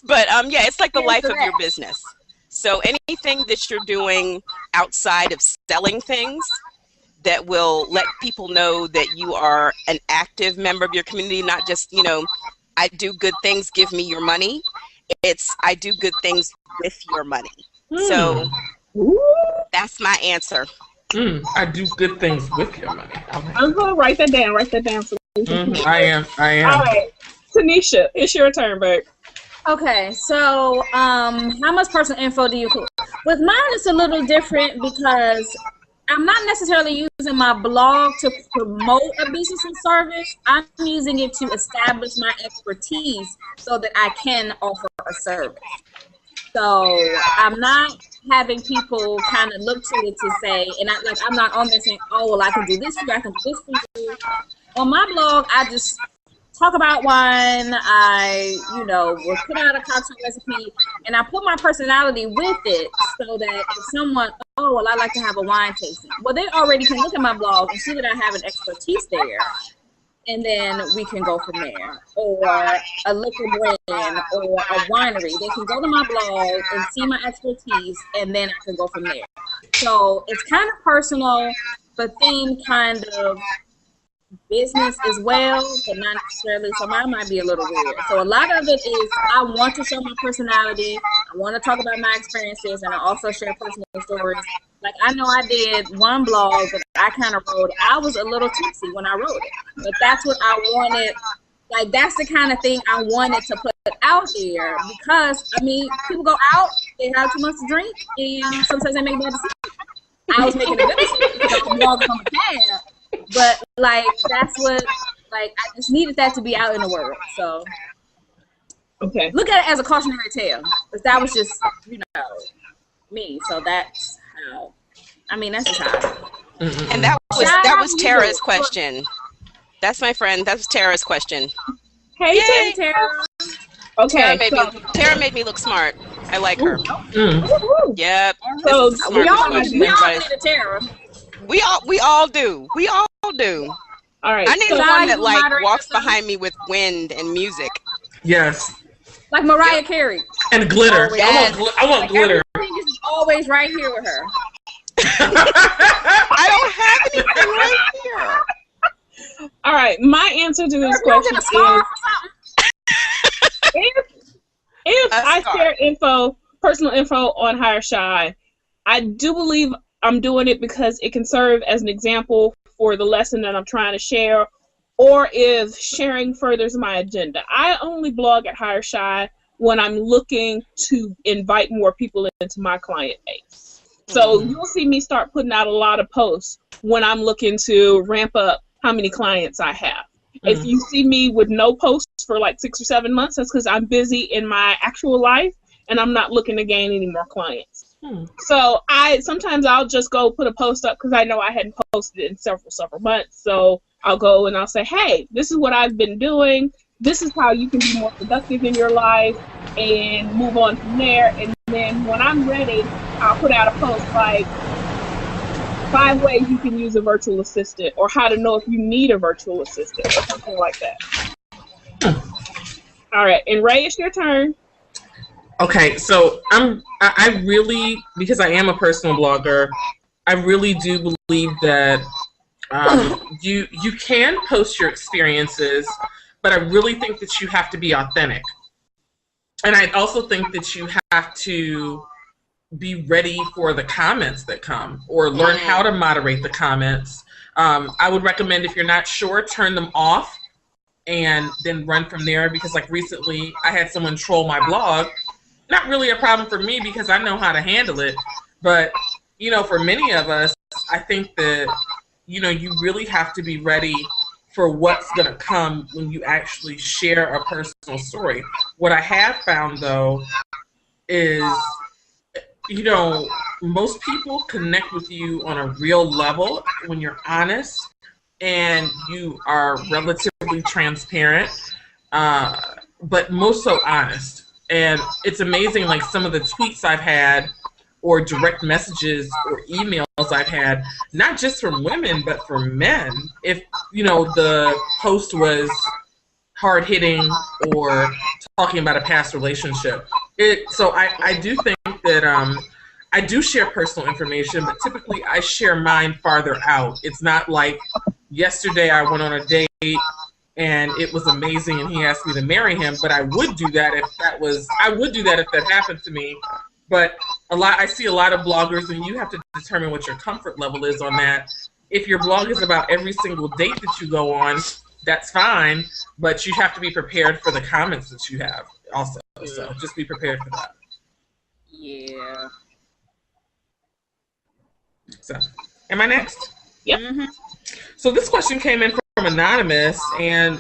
But yeah, it's like the life of your business. So anything that you're doing outside of selling things that will let people know that you are an active member of your community, not just, you know, I do good things, give me your money. It's I do good things with your money. So that's my answer. I do good things with your money. Okay. I'm going to write that down. I am. All right. Tanisha, it's your turn, babe. Okay, so how much personal info do you include? With mine, it's a little different because I'm not necessarily using my blog to promote a business or service. I'm using it to establish my expertise so that I can offer a service. So I'm not having people kind of look to it to say, and I'm not on there saying, oh, well, I can do this for you, I can do this for you. On my blog, I just talk about wine. I, will put out a cocktail recipe, and I put my personality with it so that if someone, oh, well, I like to have a wine tasting. Well, they already can look at my blog and see that I have an expertise there. and then we can go from there. Or a liquor brand or a winery, they can go to my blog and see my expertise, and then I can go from there. So it's kind of personal, but then kind of business as well, but not necessarily. So mine might be a little weird. So a lot of it is I want to show my personality. I want to talk about my experiences, and I also share personal stories. Like I know I did one blog that I kind of wrote. I was a little tipsy when I wrote it, but that's what I wanted. Like that's the kind of thing I wanted to put out there, because I mean, people go out, they have too much to drink, and sometimes they make bad decisions. I was making a good decision because I was walking on the cab. But like that's what, like I just needed that to be out in the world. So Okay. look at it as a cautionary tale, because that was just me. So that's how. I mean, that's just how. And that was Tara's question. That's my friend. That was Tara's question. Hey, Yay. Tara. Okay. Tara made me look smart. I like her. Woo-hoo. Yep. So This is a we smart all question, We all everybody. need a Tara. We all do. We all do. All right. I need so, one that like moderate walks yourself. behind me with wind and music. Yes. Like Mariah Carey. And glitter. Yes. I want glitter. Everything is always right here with her. I don't have anything right here. all right. My answer to this Girl, you question get a scarf is or if A I scarf. share personal info on Hire Shy, I do believe I'm doing it because it can serve as an example for the lesson that I'm trying to share, or if sharing furthers my agenda. I only blog at Hire Shy when I'm looking to invite more people into my client base. So you'll see me start putting out a lot of posts when I'm looking to ramp up how many clients I have. If you see me with no posts for like 6 or 7 months, that's because I'm busy in my actual life and I'm not looking to gain any more clients. So sometimes I'll just go put a post up because I know I hadn't posted in several months. So I'll go and I'll say, hey, this is what I've been doing. This is how you can be more productive in your life, and move on from there. And then when I'm ready, I'll put out a post like 5 ways you can use a virtual assistant, or how to know if you need a virtual assistant, or something like that. All right, and Ray, it's your turn. Okay, so I really, because I am a personal blogger, I really do believe that you can post your experiences, but I really think that you have to be authentic. And I also think that you have to be ready for the comments that come, or learn how to moderate the comments. I would recommend, if you're not sure, turn them off and then run from there, because like recently I had someone troll my blog. Not really a problem for me because I know how to handle it, but for many of us, I think that you really have to be ready for what's going to come when you actually share a personal story. What I have found, though, is most people connect with you on a real level when you're honest and you are relatively transparent, but most so honest. And it's amazing, like some of the tweets I've had, or direct messages or emails I've had, not just from women, but from men. If, the post was hard-hitting or talking about a past relationship. So I do think that I do share personal information, but typically I share mine farther out. It's not like yesterday I went on a date and it was amazing and he asked me to marry him, but I would do that if that happened to me. But I see a lot of bloggers, and you have to determine what your comfort level is on that. If your blog is about every single date that you go on, that's fine, but you have to be prepared for the comments that you have also. So just be prepared for that. Yeah. So, am I next? Yep. Mm-hmm. So this question came in from Anonymous, and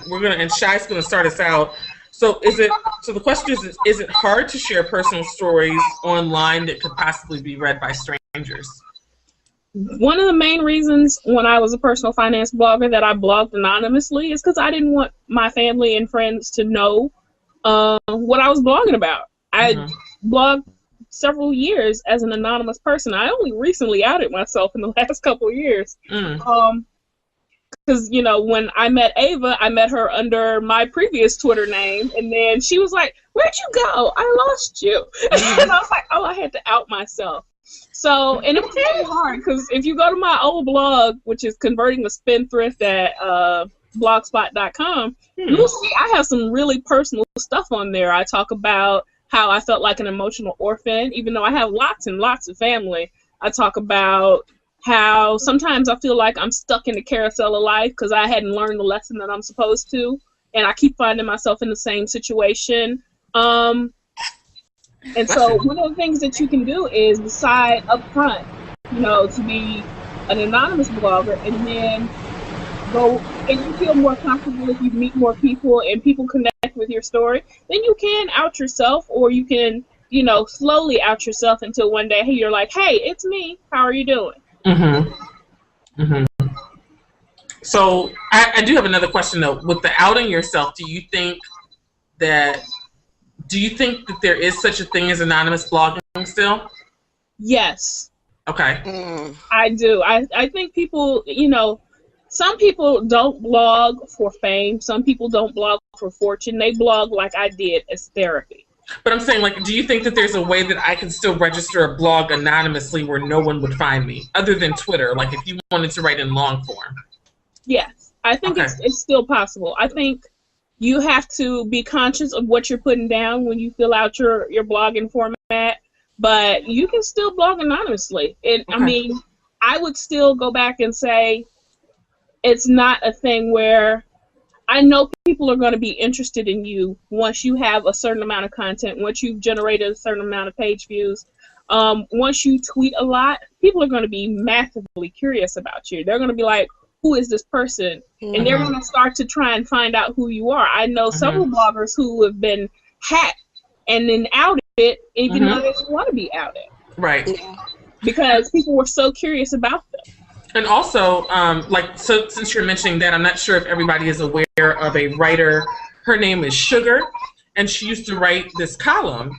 Shai's gonna start us out. So the question is it hard to share personal stories online that could possibly be read by strangers? One of the main reasons when I was a personal finance blogger that I blogged anonymously is because I didn't want my family and friends to know what I was blogging about. I blogged several years as an anonymous person. I only recently outed myself in the last couple of years. Because because, you know, when I met Ava, I met her under my previous Twitter name, and then she was like, "Where'd you go? I lost you." And I was like, "Oh, I had to out myself." So, and it was very hard, because if you go to my old blog, which is Converting a Spendthrift at blogspot.com, you'll see I have some really personal stuff on there. I talk about how I felt like an emotional orphan, even though I have lots and lots of family. I talk about how sometimes I feel like I'm stuck in the carousel of life because I hadn't learned the lesson that I'm supposed to, and I keep finding myself in the same situation. And so one of the things that you can do is decide up front, you know, to be an anonymous blogger, and then go, and you feel more comfortable if you meet more people and people connect with your story, then you can out yourself, or you can, you know, slowly out yourself until one day you're like, "Hey, it's me. How are you doing?" So I do have another question though. With the outing yourself, do you think that there is such a thing as anonymous blogging still? Yes. Okay. I do. I think people, you know, some people don't blog for fame. Some people don't blog for fortune. They blog like I did as therapy. But I'm saying, like, do you think that there's a way that I can still register a blog anonymously where no one would find me, other than Twitter? Like, if you wanted to write in long form. Yes, I think it's still possible. I think you have to be conscious of what you're putting down when you fill out your blogging format, but you can still blog anonymously. And I mean, I would still go back and say it's not a thing where I know people are going to be interested in you once you have a certain amount of content, once you've generated a certain amount of page views. Once you tweet a lot, people are going to be massively curious about you. They're going to be like, "Who is this person?" And they're going to start to try and find out who you are. I know several bloggers who have been hacked and then outed, even though they didn't want to be outed. Right. Because people were so curious about them. And also, so since you're mentioning that, I'm not sure if everybody is aware of a writer. Her name is Sugar, and she used to write this column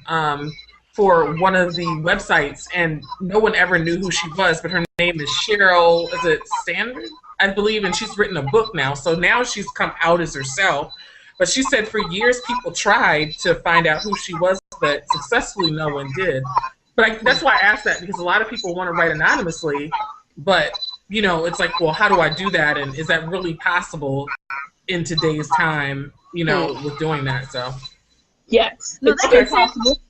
for one of the websites, and no one ever knew who she was, but her name is Cheryl, is it Sanders, I believe, and she's written a book now, so now she's come out as herself. But she said for years people tried to find out who she was, but successfully no one did. But that's why I asked that, because a lot of people want to write anonymously, but, you know, it's like, well, how do I do that, and is that really possible in today's time, you know, with doing that? So yes, it's still possible.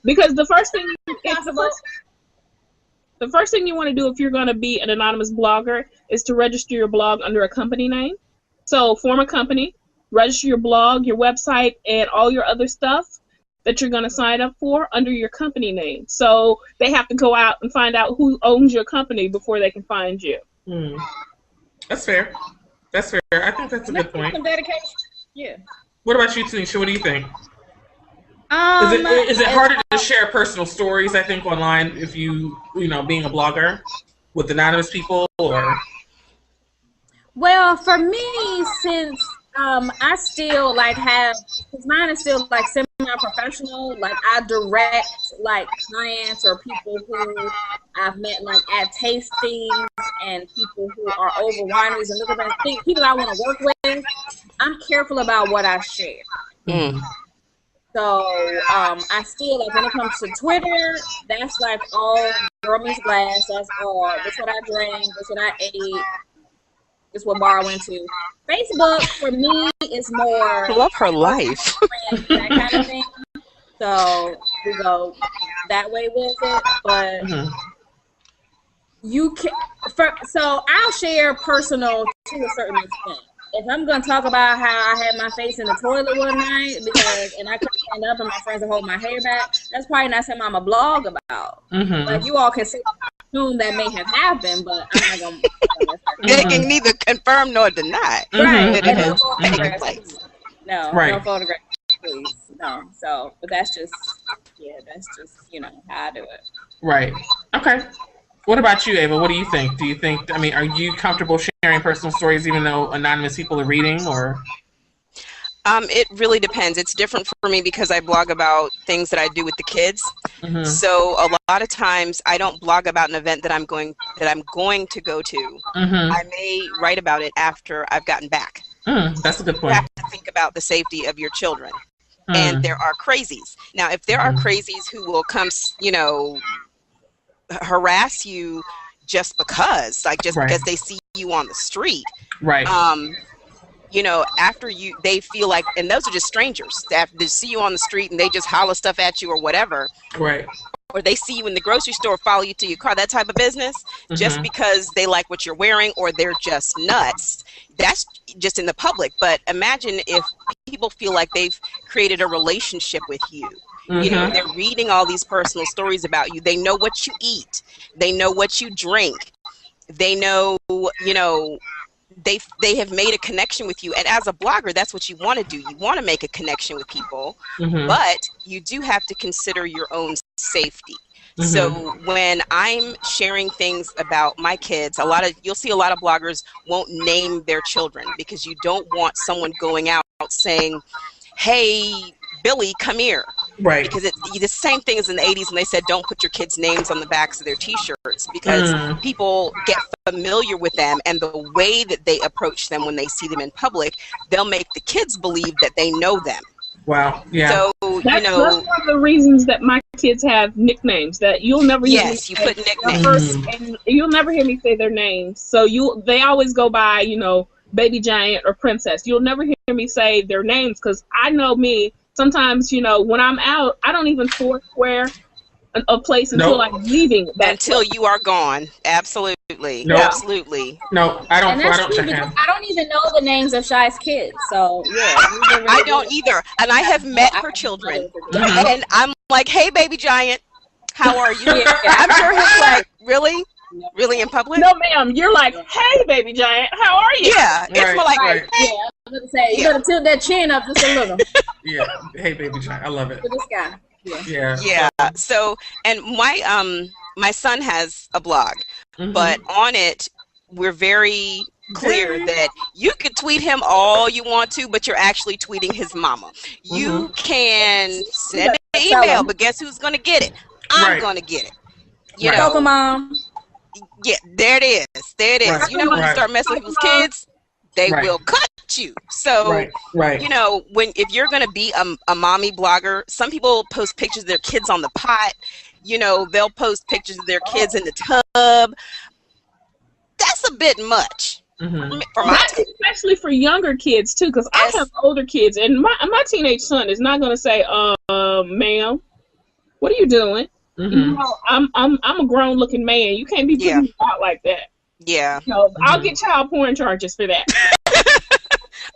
Because the first thing you want to do if you're going to be an anonymous blogger is to register your blog under a company name. So form a company, register your blog, your website, and all your other stuff that you're going to sign up for under your company name. So they have to go out and find out who owns your company before they can find you. That's fair. That's fair. I think that's a good point. Some dedication. Yeah. What about you, Tanisha? What do you think? Is it harder to share personal stories, I think, online if you know, being a blogger with anonymous people, or? Well, for me, since I still because mine is still like semi-professional. Like I direct like clients or people who I've met like at tastings and people who are over wineries and look at people I want to work with. I'm careful about what I share. So I still, like, when it comes to Twitter, that's like all girl meets glass. That's all. That's what I drank. That's what I ate. That's what bar I went to. Facebook for me is more. I love her life. That kind of thing. So we go that way with it, but you can. So I'll share personal to a certain extent. If I'm gonna talk about how I had my face in the toilet one night and I couldn't stand up and my friends are holding my hair back, that's probably not something I'm a blog about. Like you all can assume that may have happened, but I'm not gonna. They can neither confirm nor deny that it has taken place. No, no photographs, please, no. So, but that's just you know how I do it. Right. Okay. What about you, Ava? What do you think? I mean, are you comfortable sharing personal stories even though anonymous people are reading, or? It really depends. It's different for me because I blog about things that I do with the kids. Mm-hmm. So a lot of times I don't blog about an event that I'm going to go to. Mm-hmm. I may write about it after I've gotten back. That's a good You point. have to think about the safety of your children. And there are crazies. Now, if there are crazies who will come, harass you just because, because they see you on the street. Right. After they feel like, and those are just strangers, after they see you on the street and they just holler stuff at you or whatever. Right. Or they see you in the grocery store, follow you to your car, that type of business, just because they like what you're wearing or they're just nuts. That's just in the public. But imagine if people feel like they've created a relationship with you. They're reading all these personal stories about you. They know what you eat. They know what you drink. They know, they have made a connection with you. And as a blogger, that's what you want to do. You want to make a connection with people, but you do have to consider your own safety. So when I'm sharing things about my kids, you'll see a lot of bloggers won't name their children because you don't want someone going out saying, hey, Billy, come here. Right. Because it's the same thing as in the 80s when they said don't put your kids' names on the backs of their T-shirts because people get familiar with them, and the way that they approach them when they see them in public, they'll make the kids believe that they know them. Wow. Yeah. So, that's one of the reasons that my kids have nicknames that you'll never hear me say. You put nicknames. And you'll never hear me say their names. So they always go by, Baby Giant or Princess. You'll never hear me say their names because I know me. Sometimes, when I'm out, I don't even foursquare a place until I'm leaving. Until you are gone. Absolutely. Nope. Absolutely. No, I don't. And that's I don't true check because in. I don't even know the names of Shai's kids. So yeah, I don't either. And I have met her children, and I'm like, "Hey, Baby Giant, how are you?" I'm sure he's like, "Really? Really in public?" No, ma'am. You're like, "Hey, Baby Giant, how are you?" Yeah, it's more like, right. "Hey." yeah, I'm gonna say you gotta tilt that chin up just a little. Yeah. Hey, Baby Giant. I love it. For this guy. Yeah. Yeah. So, and my son has a blog, but on it we're very clear that you can tweet him all you want to, but you're actually tweeting his mama. You can send an email, but guess who's gonna get it? I'm gonna get it. You know. Mom. Yeah, there it is. There it is. Right. You know, when you start messing with people's kids, they will cut you. So, if you're going to be a mommy blogger, some people post pictures of their kids on the pot. They'll post pictures of their kids in the tub. That's a bit much. For my especially for younger kids, too, because I have older kids, and my teenage son is not going to say, ma'am, what are you doing? I'm a grown looking man. You can't be putting me out like that. Yeah. I'll get child porn charges for that.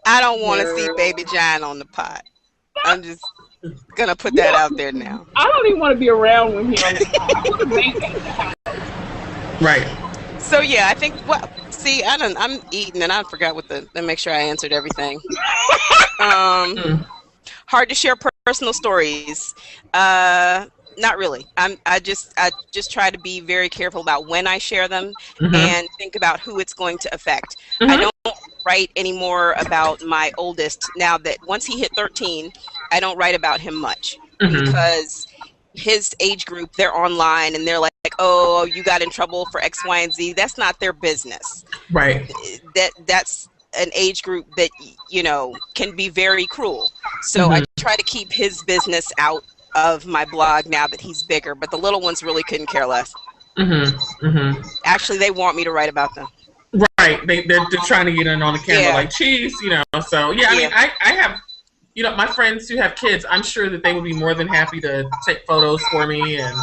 I don't want to see Baby Giant on the pot. I'm just gonna put that out there now. I don't even want to be around when he's on the pot. I want to maintain the house. Right. So yeah, I think I'm eating and I forgot let me make sure I answered everything. Hard to share personal stories. Not really. I just try to be very careful about when I share them and think about who it's going to affect. I don't write anymore about my oldest now that once he hit 13, I don't write about him much because his age group, they're online and they're like, oh, you got in trouble for X, Y, and Z. That's not their business. Right. That's an age group that, can be very cruel. So I try to keep his business out of my blog now that he's bigger, but the little ones really couldn't care less. Actually, they want me to write about them. Right. They're trying to get in on the camera like cheese, So yeah, I mean, I have, my friends who have kids, I'm sure that they would be more than happy to take photos for me and,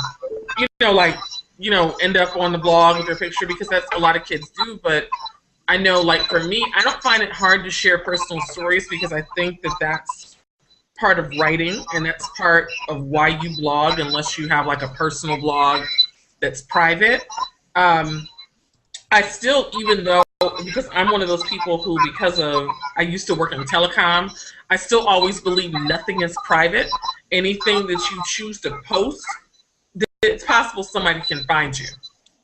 end up on the blog with their picture because that's a lot of kids do. But I know, like for me, I don't find it hard to share personal stories because I think that that's part of writing and that's part of why you blog unless you have like a personal blog that's private. I still, even though, because I'm one of those people who, I used to work in telecom, I still always believe nothing is private. Anything that you choose to post, it's possible somebody can find you,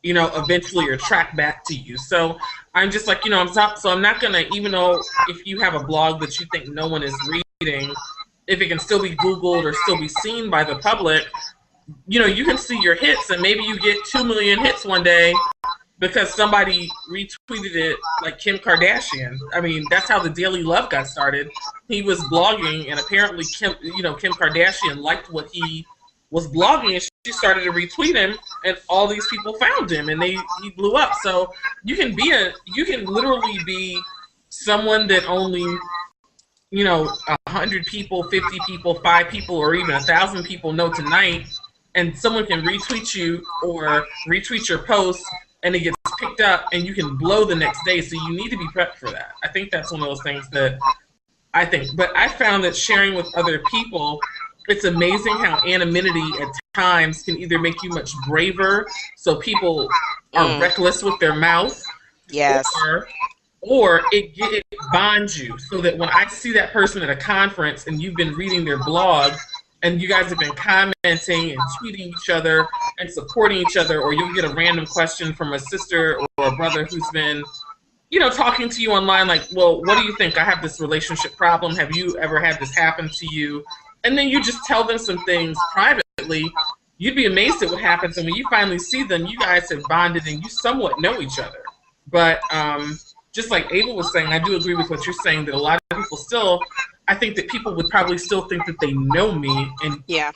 eventually or track back to you. So I'm just like, so I'm not going to, even though if you have a blog that you think no one is retweeting, if it can still be Googled or still be seen by the public, you know, you can see your hits, and maybe you get 2 million hits one day because somebody retweeted it, like Kim Kardashian. I mean, that's how the Daily Love got started. He was blogging, and apparently Kim Kardashian liked what he was blogging, and she started to retweet him, and all these people found him, and he blew up. So you can literally be someone that only, you know, 100 people, 50 people, 5 people, or even 1,000 people know tonight, and someone can retweet you or retweet your post, and it gets picked up, and you can blow the next day. So you need to be prepped for that. I think that's one of those things that I think. But I found that sharing with other people, it's amazing how anonymity at times can either make you much braver, so people are reckless with their mouth, yes, or it bonds you, so that when I see that person at a conference and you've been reading their blog and you guys have been commenting and tweeting each other and supporting each other, or you'll get a random question from a sister or a brother who's been, you know, talking to you online, like, well, what do you think? I have this relationship problem. Have you ever had this happen to you? And then you just tell them some things privately. You'd be amazed at what happens. And when you finally see them, you guys have bonded and you somewhat know each other. But just like Ava was saying, I do agree with what you're saying, that a lot of people still, I think that people would probably still think that they know me. And yeah,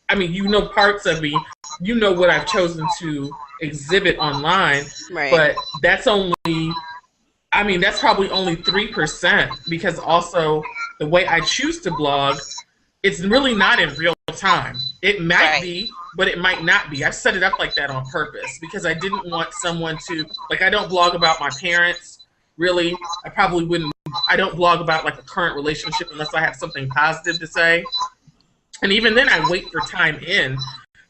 I mean, you know parts of me, you know what I've chosen to exhibit online, right. But that's only, I mean, that's probably only 3%, because also the way I choose to blog, it's really not in real time. It might be, but it might not be. I set it up like that on purpose because I didn't want someone to, like, I don't blog about my parents, really. I probably wouldn't, I don't blog about like a current relationship unless I have something positive to say. And even then I wait for time in,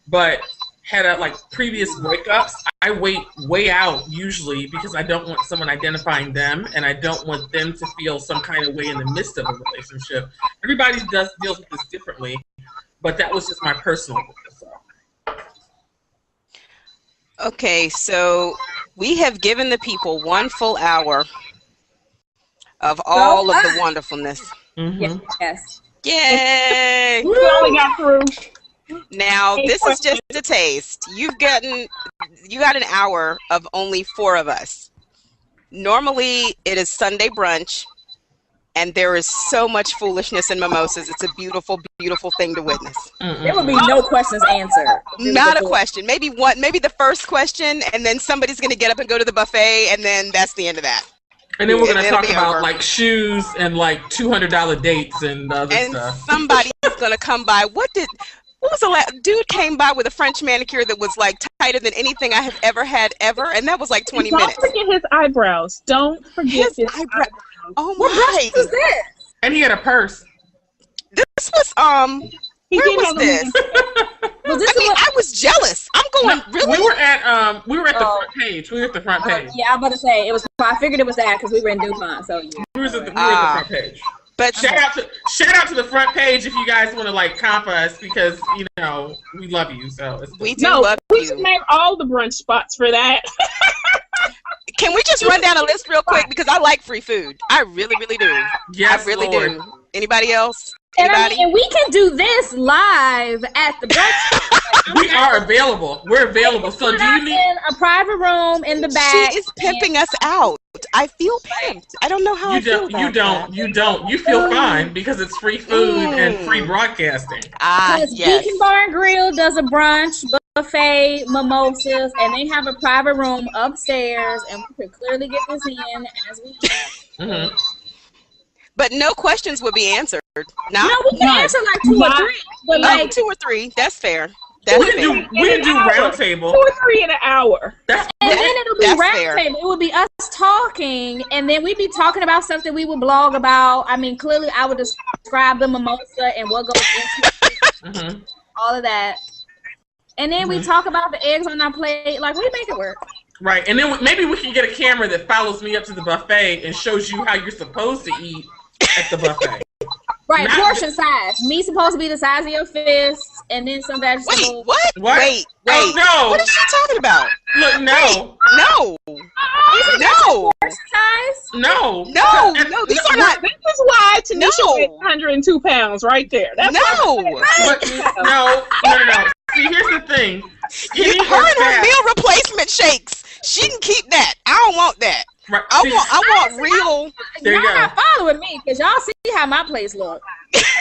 but had a, like, previous breakups, I wait way out usually because I don't want someone identifying them, and I don't want them to feel some kind of way in the midst of a relationship. Everybody deals with this differently, but that was just my personal goal. Okay, so we have given the people 1 full hour of all of the wonderfulness. Mm-hmm. Yes. Yay! We only got through. Now, this is just a taste. You got an hour of only 4 of us. Normally, it is Sunday brunch, and there is so much foolishness and mimosas. It's a beautiful, beautiful thing to witness. There will be no questions answered. Not a question. Maybe the first question, and then somebody's going to get up and go to the buffet, and then that's the end of that. And then we're going to talk about like shoes and like $200 dates and other stuff. And somebody's going to come by. What was the last dude came by with a French manicure that was like tighter than anything I have ever had ever, and that was like 20 minutes. Don't forget his eyebrows. Don't forget his eyebrows. Oh What my! brush was this? And he had a purse. This was where was this? I was jealous. I'm going really. We were at the front page. We were at the front page. Yeah, I'm about to say it was. I figured it was that because we were in DuPont. So yeah. We were at the front page. But shout out to the front page if you guys want to like comp us, because you know we love you. So we do love you. We should name all the brunch spots for that. Can we just run down a list real quick, because I like free food. I really, really do. Yes, I really Lord. do. Anybody else? And we can do this live at the brunch. We are available. We're available. So do you need in a private room in the back? She is pimping us out. I feel pimped. I don't know how I feel about that. You don't. You feel fine because it's free food and free broadcasting. Yes. Beacon Bar and Grill does a brunch, buffet, mimosas, and they have a private room upstairs, and we could clearly get this in as we can. Mm-hmm. But no questions would be answered. No, we can answer like 2 or 3. But like 2 or 3, that's fair. We can do round table. 2 or 3 in an hour. And then it'll be round table. It would be us talking, and then we'd be talking about stuff that we would blog about. I mean, clearly I would describe the mimosa and what goes into it, all of that. And then we talk about the eggs on our plate. Like, we make it work. Right, and then maybe we can get a camera that follows me up to the buffet and shows you how you're supposed to eat at the buffet. Right, Not portion size. Meat supposed to be the size of your fist, and then some vegetables. Wait, what? What? Wait. Oh, no. What is she talking about? Look, no. No. No. Portion size? No. No, these are not. This is why Tanisha No. weighs 102 pounds right there. That's No. But, no. See, here's the thing. Skinny Her or and her fat. meal replacement shakes. She can keep that. I don't want that. Right, I see, want real. There you Y'all go. not following me because y'all see how my place look.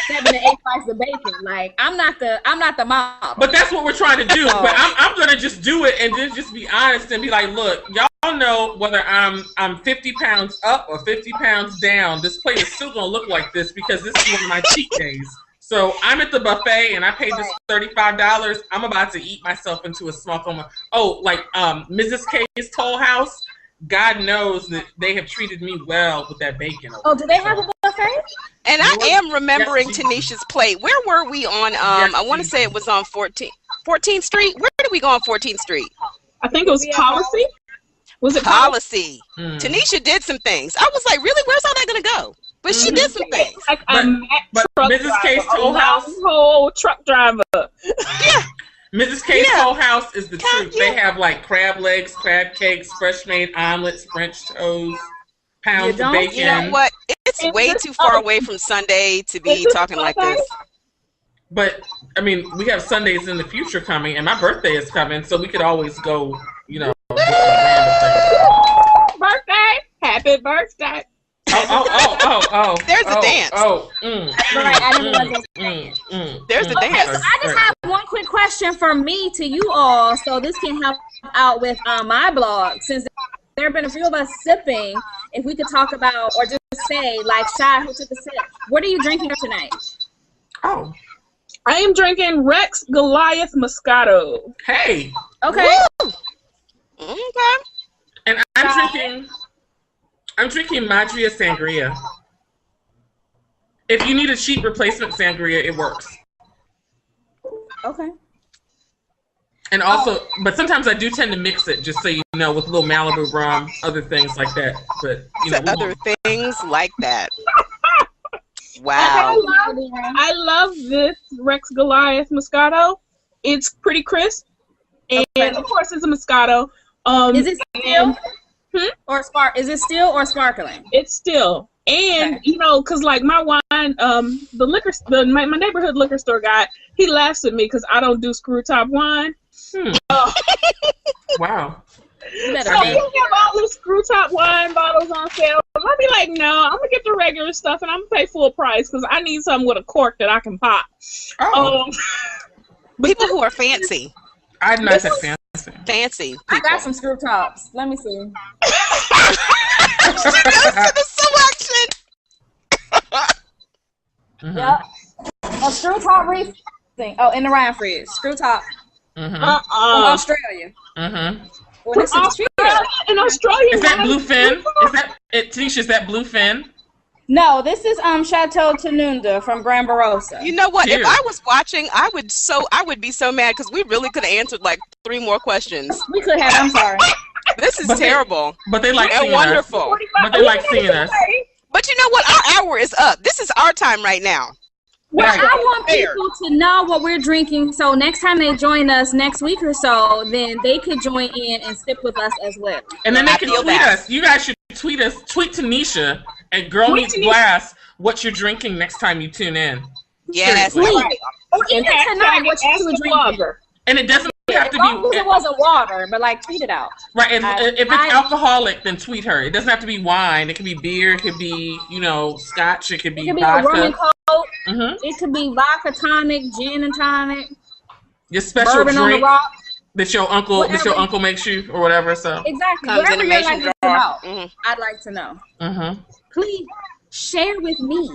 7 to 8 slices of bacon. Like I'm not the model. But that's what we're trying to do. But I'm gonna just do it and then just be honest and be like, look, y'all know whether I'm 50 pounds up or 50 pounds down. This plate is still gonna look like this because this is one of my cheat days. So I'm at the buffet and I paid this $35. I'm about to eat myself into a small coma. Oh, like Mrs. K's Toll House. God knows that they have treated me well with that bacon. Oh, do they have a buffet? And I am remembering Yes, Tanisha's plate. Where were we on? I want to say it was on 14th Street. Where did we go on 14th Street? I think it was policy. Was it Policy. Tanisha did some things. I was like, really? Where's all that gonna go? But she did some things. Like But Mrs. K's Toll House, whole truck driver. Yeah. Mrs. K's Yeah. Toll House is the truth. Yeah. They have like crab legs, crab cakes, fresh made omelets, French toast, pounds of don't? bacon. You know what? It's way too far away from Sunday to be talking like this. But I mean, we have Sundays in the future coming, and my birthday is coming, so we could always go, you know, with a random thing. Birthday! Happy birthday! Oh. There's a dance. Right, I didn't know There's the Okay, dance. so I just have one quick question for me to you all, so this can help out with my blog. Since there have been a few of us sipping, if we could talk about, or just say, like Shai, who took a sip, what are you drinking tonight? Oh, I am drinking Rex Goliath Moscato. hey, Okay. Woo! Okay. and I'm drinking Madria Sangria. If you need a cheap replacement sangria, it works. Okay. And also, but sometimes I do tend to mix it, just so you know, with a little Malibu rum, other things like that. But you know, Other things like that. Wow. I love this Rex Goliath Moscato. It's pretty crisp, and of course it's a Moscato. Is it still? Hmm? Or is it still or sparkling? It's still, and Okay. you know, cause like my wine, my neighborhood liquor store guy, he laughs at me because I don't do screw top wine. wow. You better So make you have all these screw top wine bottles on sale. I'll be like, no, I'm gonna get the regular stuff and I'm gonna pay full price because I need something with a cork that I can pop. Oh, People who are fancy. I'm not that fancy. Fancy people. I got some screw tops. Let me see. She goes to the selection. Mhm. Yep. A screw top reef thing. Oh, in the Ryan fridge. Screw top from Australia. Mhm. Well, this is cheap. In Australia, Is that bluefin? Is that it? Tanisha, is that bluefin? No, this is Chateau Tanunda from Gran Barossa. You know what? Cheers. If I was watching, I would be so mad because we really could have answered like 3 more questions. We could have. I'm sorry. This is But they- terrible. But they like And seeing wonderful. us. But they like seeing us. But you know what? Our hour is up. This is our time right now. Well, Right. I want Fair. people to know what we're drinking, so next time they join us next week or so, then they could join in and sip with us as well. And then they I can feel tweet that. us. You guys should tweet us. Tweet Tanisha and Girl Tweet Meets Tanisha. Glass what you're drinking next time you tune in. Yes. Seriously. Please. Or even tonight, what you were drinking. And it doesn't have As to long as be it wasn't water, but like tweet it out. right. And if it's I- alcoholic, then tweet her. It doesn't have to be wine. It could be beer. It could be scotch. It could be It could be a rum and vodka. coke. Mm-hmm. It could be vodka tonic, gin and tonic, Your special bourbon on the drink rock. that your uncle Whatever. makes you or whatever. So. Exactly. Comes Whatever in a your mason life is jar. about, Mhm. I'd like to know. Mm-hmm. Please share with me.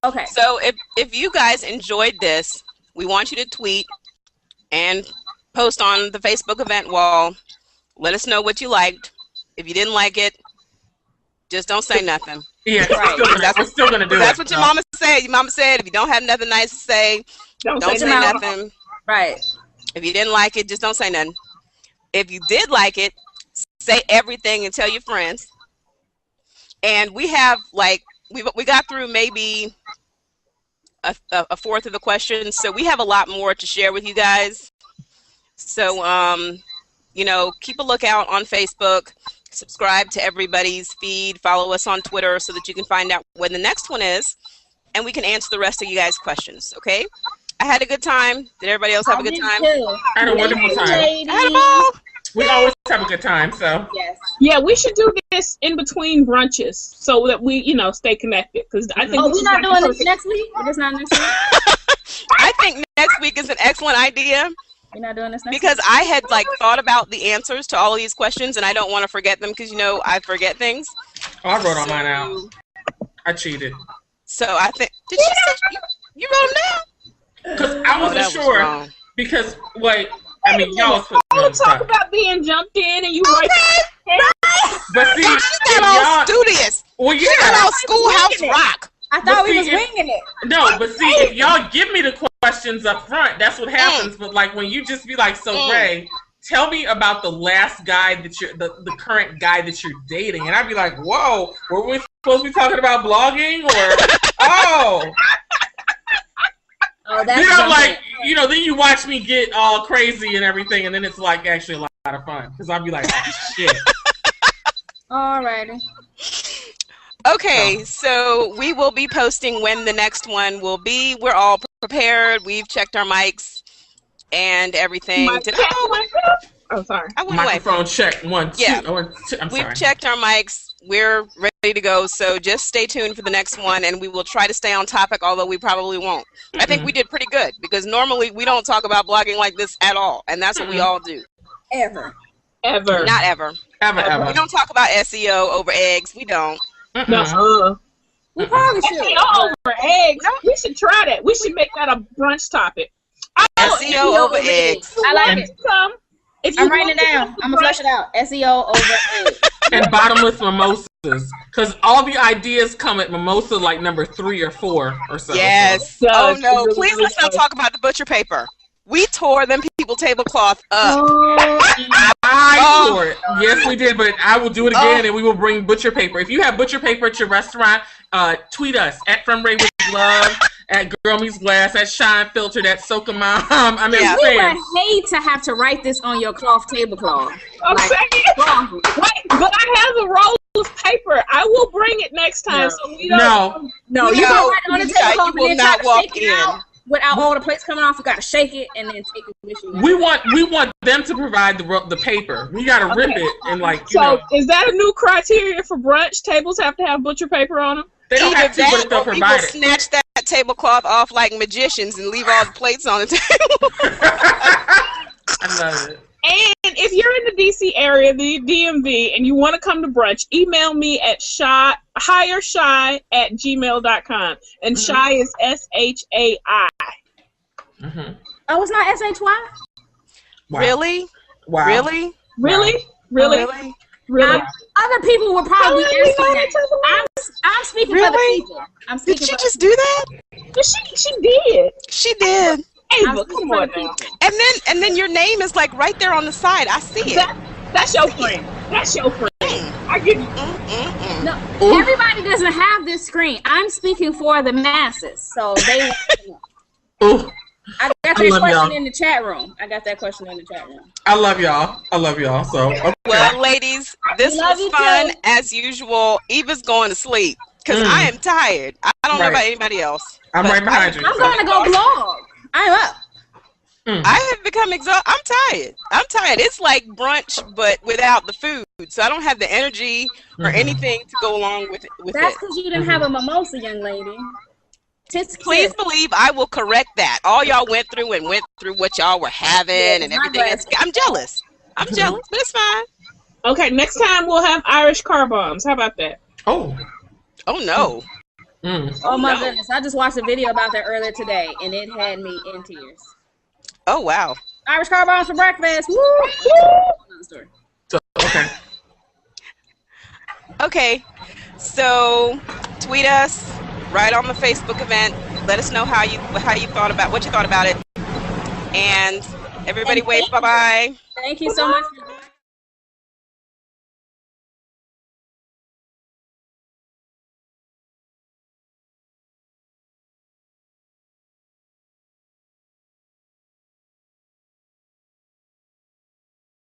Okay. So if you guys enjoyed this, we want you to tweet and post on the Facebook event wall. Let us know what you liked. If you didn't like it, just don't say nothing. Yeah. Right. We're still gonna do it. That's what your mama said. Your mama said if you don't have nothing nice to say, don't say say your mouth. nothing. Right. If you didn't like it, just don't say nothing. If you did like it, say everything and tell your friends. And we have like we got through maybe a fourth of the questions. So we have a lot more to share with you guys. So, you know, keep a lookout on Facebook, subscribe to everybody's feed, follow us on Twitter so that you can find out when the next one is, and we can answer the rest of you guys' questions, okay? I had a good time. Did everybody else have a good time? I had a wonderful time. I had a ball. We always have a good time, so. Yes. Yeah, we should do this in between brunches so that we, you know, stay connected. Because I think we're not doing this next week. We're just not next week. I think next week is an excellent idea. We're not doing this next because week. I had like thought about the answers to all of these questions, and I don't want to forget them because you know I forget things. Oh, I wrote all mine out. I cheated. So I think did you wrote them down? Because I wasn't sure. Wrong. Because like. I mean, y'all talk about being jumped in and you write. But see, got all studious. Well, yeah. She got all Schoolhouse Rock. I thought we was winging it. No, but see, if y'all give me the questions up front, that's what happens. But like when you just be like, so Ray, tell me about the last guy that you're, the current guy that you're dating, and I'd be like, whoa, were we supposed to be talking about blogging or oh? Oh, that's then I'm like, you know, then you watch me get all crazy and everything, and then it's like actually a lot of fun because I'll be like, oh shit. Alrighty. Okay, so we will be posting when the next one will be. We're all prepared. We've checked our mics and everything. Oh, sorry. I went Microphone away. check 1, 2. Yeah. I'm We've sorry. checked our mics. We're ready to go. So just stay tuned for the next one, and we will try to stay on topic, although we probably won't. I think we did pretty good because normally we don't talk about blogging like this at all, and that's what we all do. Ever. Not ever. Ever. We don't talk about SEO over eggs. We don't. No. We probably should. SEO over eggs. We should try that. We should make that a brunch topic. SEO over eggs. I like it. I'm writing it down. I'm gonna flush it out. SEO over eggs. And bottomless mimosas, because all the ideas come at mimosa like number 3 or 4 or so. Yes. Oh no! Please let's not talk about the butcher paper. We tore them people tablecloth up. I tore it. Yes, we did, but I will do it again, and we will bring butcher paper. If you have butcher paper at your restaurant, tweet us at From Ray with Love, at Girl Meets Glass, at Shine Filtered, at Soca Mom. I mean, we would hate to have to write this on your cloth tablecloth. Wait, but I have a roll of paper. I will bring it next time. So we don't. No, you can write it on the tablecloth you will and then not try to walk shake it in. out. Without all the plates coming off, you gotta shake it and then take it with you. We want them to provide the paper. We gotta rip it and like. You know, is that a new criteria for brunch? Tables have to have butcher paper on them. They don't have to, but they'll we will provide it. snatch that tablecloth off like magicians and leave all the plates on the table. I love it. And if you're in the DC area, the DMV, and you want to come to brunch, email me at hireshy@gmail.com. And Shai is SHAI. Oh, it's not SHY? Wow. Really? Wow. Really? Really? Oh, Really? really? Really? Other people would probably answer that. I'm speaking for the people. I'm speaking Did she for just do that? She did. She did. Ava, come on now. And then your name is like right there on the side. I see it. That's your friend. That's your friend. I give you. No, everybody doesn't have this screen. I'm speaking for the masses, so they. Ooh. I got that question in the chat room. I love y'all. So okay. Well, ladies, this was fun as usual. Eva's going to sleep because I am tired. I don't know about anybody else. I'm right behind you. I'm going to go blog. I'm up. I have become exhausted. I'm tired. It's like brunch, but without the food. So I don't have the energy or anything to go along with it. That's because you didn't have a mimosa, young lady. Please believe I will correct that. All y'all went through what y'all were having and everything. I'm jealous. But it's fine. Okay, next time we'll have Irish car bombs. How about that? Oh no. Oh my goodness. I just watched a video about that earlier today, and it had me in tears. Oh, wow. Irish car bombs for breakfast. Woo! Another story. Okay. So tweet us. Right on the Facebook event. Let us know what you thought about it. And everybody wave bye-bye. Thank you so much for